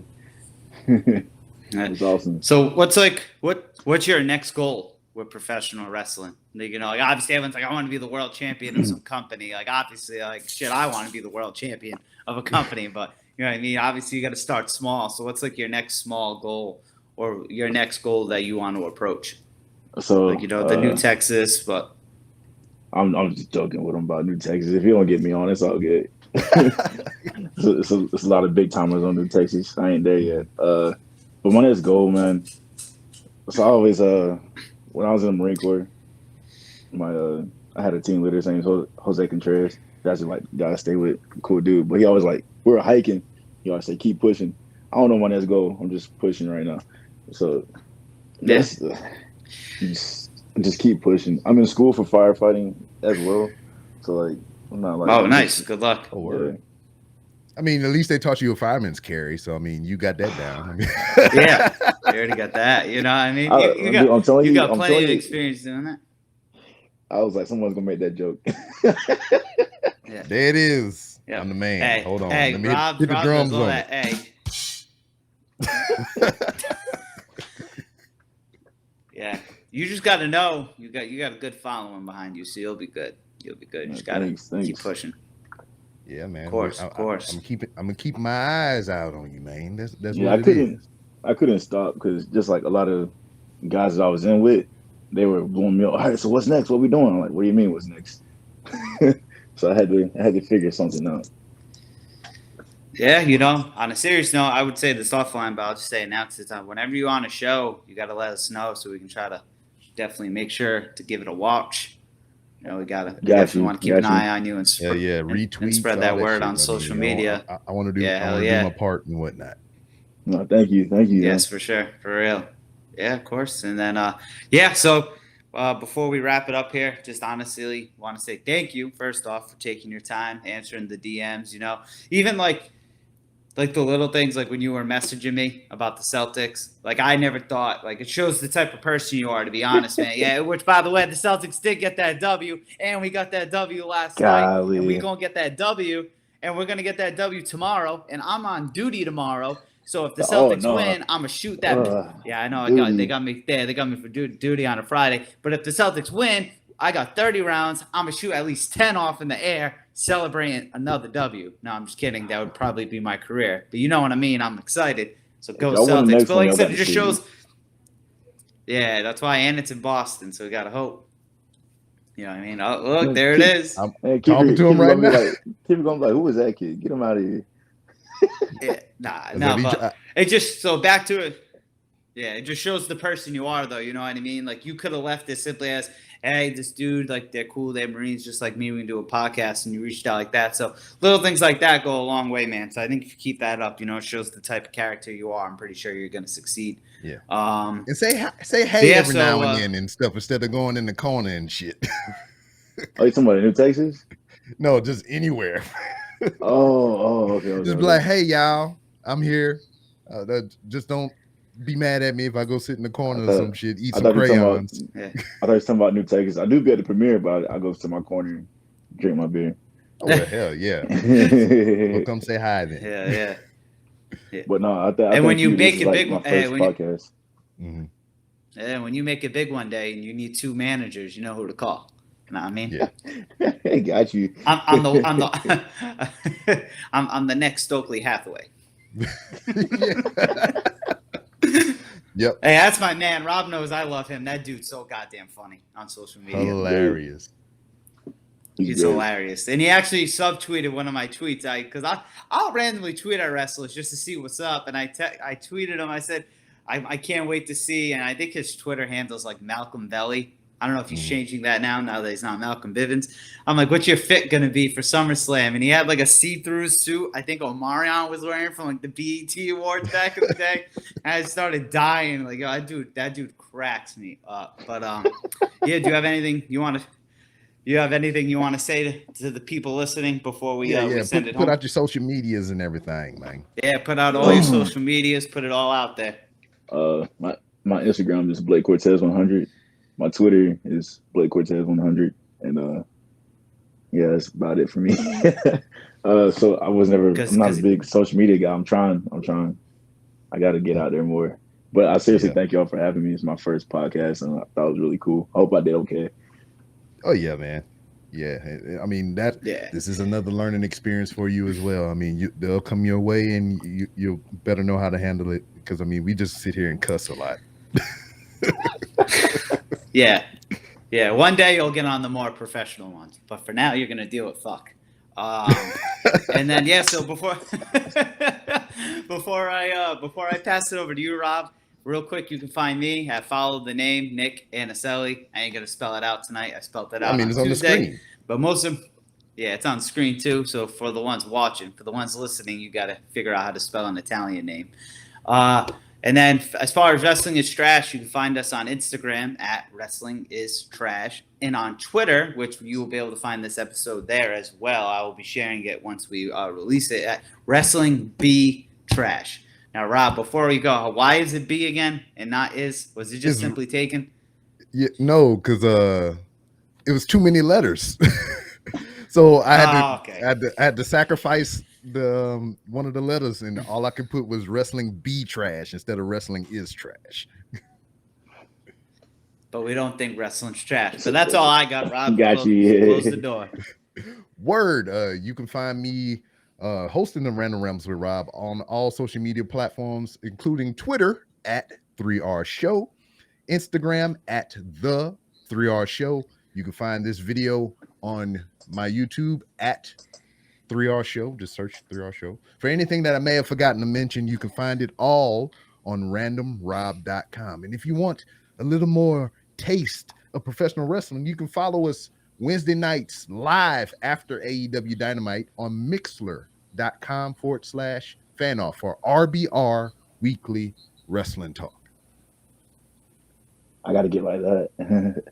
That's awesome. So what's your next goal with professional wrestling? Like, obviously everyone's like, I want to be the world champion of some company. Like obviously, like shit, I want to be the world champion of a company, but you know what I mean? Obviously you got to start small. So what's like your next small goal or your next goal that you want to approach? So like, the New Texas, but I'm just joking with him about New Texas. If you don't get me on, it's all good. It's a lot of big timers on New Texas. I ain't there yet. But my next goal, man. So I always when I was in the Marine Corps, I had a team leader. His name was Jose Contreras. That's just like guy I stay with, cool dude. But he always like, we were hiking. He always say, keep pushing. I don't know my next goal. I'm just pushing right now. So that's just keep pushing. I'm in school for firefighting as well. So like, I'm not like. Oh, nice. Good luck. Oh, word. I mean, at least they taught you a fireman's carry. So I mean, you got that down. I mean, yeah, you already got that. You know what I mean? You got plenty of experience doing that. I was like, someone's gonna make that joke. Yeah. There it is. Yeah. I'm the man. Hey, hold on. Hey, let me Rob, hit the drums on it. Hey. Yeah, you just got to know you got a good following behind you, so you'll be good. You'll be good. You just got to keep pushing. Yeah, man. Of course. I'm gonna keep my eyes out on you, man. That's yeah, what it is. I couldn't stop because just like a lot of guys that I was in with, they were blowing me up. All right, so what's next? What we doing? I'm like, what do you mean, what's next? So I had to figure something out. Yeah, you know, on a serious note, I would say this offline, but I'll just say it now because it's on. Whenever you're on a show, you got to let us know so we can try to definitely make sure to give it a watch. You know, we definitely want to keep an eye on you and, retweets, and spread all that word shit. on social media. I want to do, Yeah, I want to do my part and whatnot. No, thank you. Yes, for sure, for real. Yeah, of course. And then, yeah. So before we wrap it up here, just honestly want to say thank you first off for taking your time, answering the DMs. You know, even like the little things, like when you were messaging me about the Celtics, like I never thought, like it shows the type of person you are, to be honest, man. Yeah, which by the way, the Celtics did get that W, and we got that W last night, and we gonna get that W, and we're gonna get that W tomorrow, and I'm on duty tomorrow. So if the Celtics win, I'm gonna shoot that. Yeah, I know. They got me there. They got me for duty on a Friday. But if the Celtics win, I got 30 rounds. I'm gonna shoot at least 10 off in the air, celebrating another W. No, I'm just kidding. That would probably be my career. But you know what I mean. I'm excited. So go Celtics. But like I said, it just shows. Yeah, that's why, and it's in Boston, so we gotta hope. You know what I mean? Oh, look, there it is. I'm talking to him right now. Keep going like, who is that kid? Get him out of here. No, but it just, so back to it. Yeah, it just shows the person you are, though. You know what I mean? Like, you could have left this simply as, hey, this dude, like, they're cool. They're Marines just like me. We can do a podcast, and you reached out like that. So little things like that go a long way, man. So I think if you keep that up, you know, it shows the type of character you are. I'm pretty sure you're going to succeed. Yeah. And say hey every now and then and stuff instead of going in the corner and shit. Oh, you talking about New Texas? No, just anywhere. Okay. Just be like, hey, y'all, I'm here. Just don't be mad at me if I go sit in the corner or some shit, eat some crayons. I thought you were talking about New Texas. I do be at the premiere, but I go to my corner and drink my beer. Oh, well, hell yeah. Well, come say hi then. Yeah. But no, I think when you make it big, my first podcast. Yeah, when you make it big one day and you need 2 managers, you know who to call. You know what I mean? Yeah. Got you. I'm the next Stokely Hathaway. Yep. Hey, that's my man. Rob knows I love him. That dude's so goddamn funny on social media. Hilarious. He's hilarious. And he actually subtweeted one of my tweets. Because I'll randomly tweet at wrestlers just to see what's up. And I tweeted him. I said, I can't wait to see. And I think his Twitter handle's like Malcolm Belly. I don't know if he's changing that now that he's not Malcolm Bivens. I'm like, what's your fit going to be for SummerSlam? And he had like a see-through suit I think Omarion was wearing from like the BET Awards back in the day. And I started dying. Like, oh, that dude cracks me up. But yeah, do you have anything you want to say to the people listening before we send it home? Put out your social medias and everything, man. Yeah, put out all your social medias. Put it all out there. My Instagram is Blake Cortez 100. My Twitter is Blake Cortez 100, and yeah, that's about it for me. So I'm not a big social media guy. I'm trying. I got to get out there more. But I seriously thank y'all for having me. It's my first podcast, and I thought it was really cool. I hope I did okay. Oh yeah, man. Yeah, I mean this is another learning experience for you as well. I mean, they'll come your way, and you better know how to handle it, because I mean, we just sit here and cuss a lot. Yeah. One day you'll get on the more professional ones, but for now you're gonna deal with fuck. And then so before I pass it over to you, Rob, real quick, you can find me at follow the name Nick Annicelli. I ain't gonna spell it out tonight. I spelled it out. I mean, it's on Tuesday, the screen, but it's on screen too. So for the ones watching, for the ones listening, you got to figure out how to spell an Italian name. And then as far as Wrestling is Trash, you can find us on Instagram at Wrestling is Trash, and on Twitter, which you will be able to find this episode there as well. I will be sharing it once we release it at Wrestling B Trash. Now, Rob, before we go, why is it B again and not is? Was it just simply taken? Yeah, no, because it was too many letters. So I had to sacrifice the one of the letters, and all I could put was Wrestling B Trash instead of Wrestling is Trash. But we don't think wrestling's trash. So that's all I got, Rob. Got you. Close the door. Word. You can find me hosting the Random Rambles with Rob on all social media platforms, including Twitter at 3R Show, Instagram at the 3R Show. You can find this video on my YouTube at 3R Show. Just search 3R Show. For anything that I may have forgotten to mention, you can find it all on randomrob.com. And if you want a little more taste of professional wrestling, you can follow us Wednesday nights live after AEW Dynamite on mixler.com/fanoff for RBR Weekly Wrestling Talk. I got to get like that.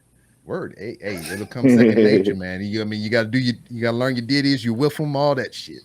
Word, hey, it'll come second nature, man. You got to you got to learn your ditties, you whiff them, all that shit.